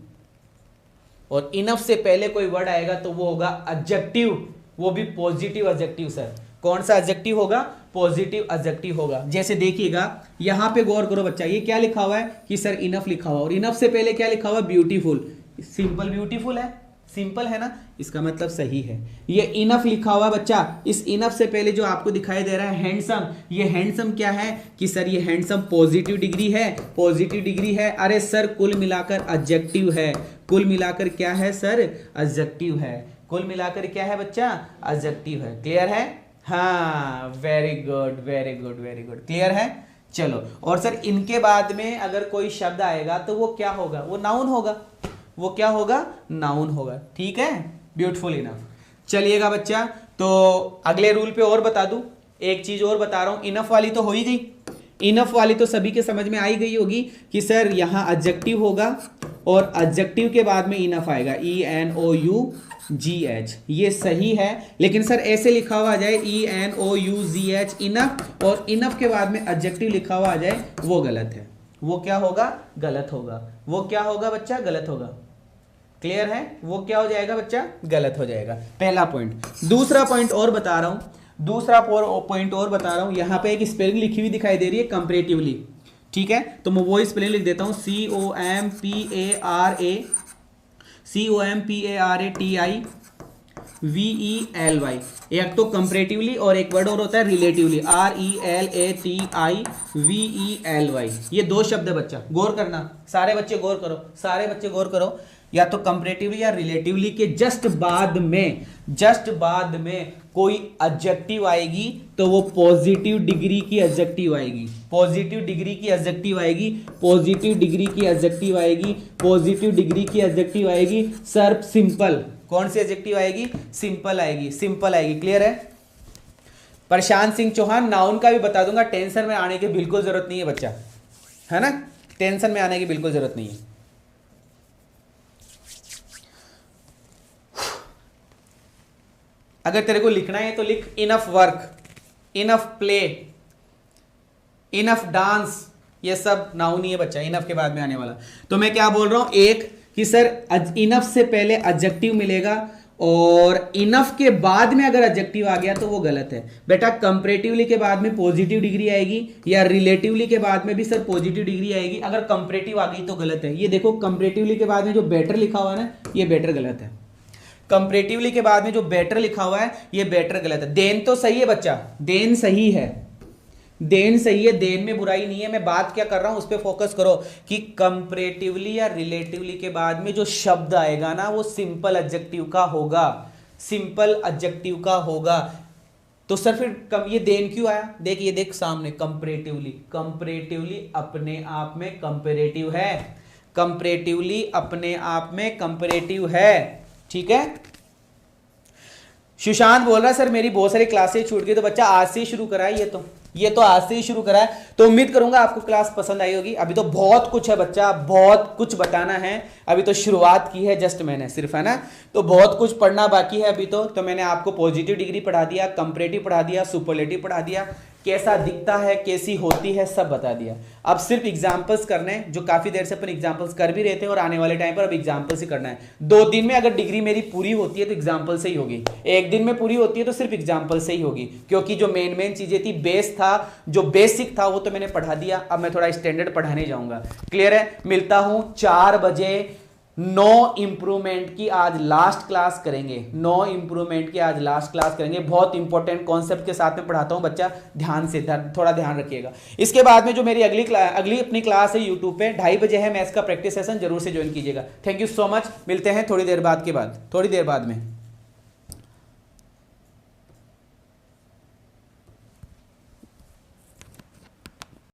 और इनफ से पहले कोई वर्ड आएगा तो वो होगा एडजेक्टिव, वो भी पॉजिटिव एडजेक्टिव। सर कौन सा एडजेक्टिव होगा, पॉजिटिव एडजेक्टिव होगा। जैसे देखिएगा यहां पे गौर करो बच्चा, ये क्या लिखा हुआ है कि सर इनफ लिखा हुआ, और इनफ से पहले क्या लिखा हुआ, ब्यूटीफुल, सिंपल ब्यूटीफुल है, सिंपल है ना, इसका मतलब सही है। ये इनफ लिखा हुआ बच्चा, इस इनफ से पहले जो आपको दिखाई दे रहा है हैंडसम, ये हैंडसम क्या है कि सर ये हैंडसम पॉजिटिव डिग्री है, पॉजिटिव डिग्री है। अरे सर कुल मिलाकर एडजेक्टिव है, कुल मिलाकर क्या है सर, एडजेक्टिव है, कुल मिलाकर क्या है बच्चा, एडजेक्टिव है। क्लियर है, हाँ very good very good very good, clear है। चलो, और सर इनके बाद में अगर कोई शब्द आएगा तो वो क्या होगा, वो नाउन होगा, वो क्या होगा, नाउन होगा। ठीक है, ब्यूटीफुल इनफ। चलिएगा बच्चा, तो अगले रूल पे और बता दूं, एक चीज और बता रहा हूं, इनफ वाली तो हो ही गई, इनफ वाली तो सभी के समझ में आई गई होगी कि सर यहाँ एडजेक्टिव होगा और एडजेक्टिव के बाद में इनफ आएगा, ENOUGH, ये सही है। लेकिन सर ऐसे लिखा हुआ आ जाए ENOUGH इनफ, और इनफ के बाद में एडजेक्टिव लिखा हुआ आ जाए, वो गलत है। वो क्या होगा, गलत होगा। वो क्या होगा बच्चा, गलत होगा। क्लियर है, वो क्या हो जाएगा बच्चा, गलत हो जाएगा। पहला पॉइंट। दूसरा पॉइंट और बता रहा हूं, दूसरा पॉइंट और बता रहा हूं, यहां पे एक स्पेलिंग लिखी हुई दिखाई दे रही है, कंपैरेटिवली। ठीक है, तो मैं वो स्पेलिंग लिख देता हूं, COMPARATIVELY। एक तो कंपैरेटिवली और एक वर्ड और होता है रिलेटिवली, RELATIVELY। ये दो शब्द है बच्चा, गौर करना, सारे बच्चे गौर करो, सारे बच्चे गौर करो। या तो कंपैरेटिवली या रिलेटिवली के जस्ट बाद में कोई एडजेक्टिव आएगी तो वो पॉजिटिव डिग्री की एडजेक्टिव आएगी, पॉजिटिव डिग्री की एडजेक्टिव आएगी, पॉजिटिव डिग्री की एडजेक्टिव आएगी, पॉजिटिव डिग्री की एडजेक्टिव आएगी। सर सिंपल, कौन सी एडजेक्टिव आएगी, सिंपल आएगी, सिंपल आएगी। क्लियर है, प्रशांत सिंह चौहान, नाउन का भी बता दूंगा, टेंशन में आने की बिल्कुल जरूरत नहीं है बच्चा, है ना, टेंशन में आने की बिल्कुल जरूरत नहीं है। अगर तेरे को लिखना है तो लिख enough work, enough play, enough dance, ये सब नाउन ही है बच्चा, इनफ के बाद में आने वाला। तो मैं क्या बोल रहा हूं, एक कि सर इनफ से पहले एडजेक्टिव मिलेगा और इनफ के बाद में अगर एडजेक्टिव आ गया तो वो गलत है बेटा। कंपैरेटिवली के बाद में पॉजिटिव डिग्री आएगी या रिलेटिवली के बाद में भी सर पॉजिटिव डिग्री आएगी, अगर कंपैरेटिव आ गई तो गलत है। ये देखो कंपैरेटिवली के बाद में जो बेटर लिखा हुआ है ना, ये बेटर गलत है। कंपैरेटिवली के बाद में जो बेटर लिखा हुआ है ये बेटर गलत है। देन तो सही है बच्चा, देन सही है, देन सही है, देन में बुराई नहीं है। मैं बात क्या कर रहा हूं उस पर फोकस करो कि कंपैरेटिवली या रिलेटिवली के बाद में जो शब्द आएगा ना वो सिंपल एडजेक्टिव का होगा, सिंपल एडजेक्टिव का होगा। तो सर फिर ये देन क्यों आया, देख ये देख सामने कंपैरेटिवली, कंपैरेटिवली अपने आप में कंपैरेटिव है, कंपैरेटिवली अपने आप में कंपैरेटिव है, ठीक है। सुशांत बोल रहा है सर मेरी बहुत सारी क्लासेस छूट गई, तो बच्चा आज से ही शुरू करा है, ये तो आज से ही शुरू करा है, तो उम्मीद करूंगा आपको क्लास पसंद आई होगी। अभी तो बहुत कुछ है बच्चा, बहुत कुछ बताना है, अभी तो शुरुआत की है जस्ट मैंने सिर्फ, है ना, तो बहुत कुछ पढ़ना बाकी है अभी तो मैंने आपको पॉजिटिव डिग्री पढ़ा दिया, कंपैरेटिव पढ़ा दिया, सुपरलेटिव पढ़ा दिया, कैसा दिखता है, कैसी होती है, सब बता दिया। अब सिर्फ एग्जाम्पल्स करने, जो काफी देर से अपन एग्जाम्पल्स कर भी रहे थे और आने वाले टाइम पर अब एग्जाम्पल्स ही करना है। 2 दिन में अगर डिग्री मेरी पूरी होती है तो एग्जाम्पल से ही होगी, 1 दिन में पूरी होती है तो सिर्फ एग्जाम्पल से ही होगी, क्योंकि जो मेन चीजें थी, बेस था, जो बेसिक था वो तो मैंने पढ़ा दिया। अब मैं थोड़ा स्टैंडर्ड पढ़ाने जाऊंगा, क्लियर है। मिलता हूं 4 बजे। 9 इंप्रूवमेंट की आज लास्ट क्लास करेंगे, 9 इंप्रूवमेंट की आज लास्ट क्लास करेंगे। बहुत इंपॉर्टेंट कॉन्सेप्ट के साथ में पढ़ाता हूं बच्चा, ध्यान से थोड़ा ध्यान रखिएगा। इसके बाद में जो मेरी अगली अपनी क्लास है यूट्यूब पे 2:30 बजे है, मैथ्स का प्रैक्टिस सेशन, जरूर से ज्वाइन कीजिएगा। थैंक यू सो मच, मिलते हैं थोड़ी देर बाद में।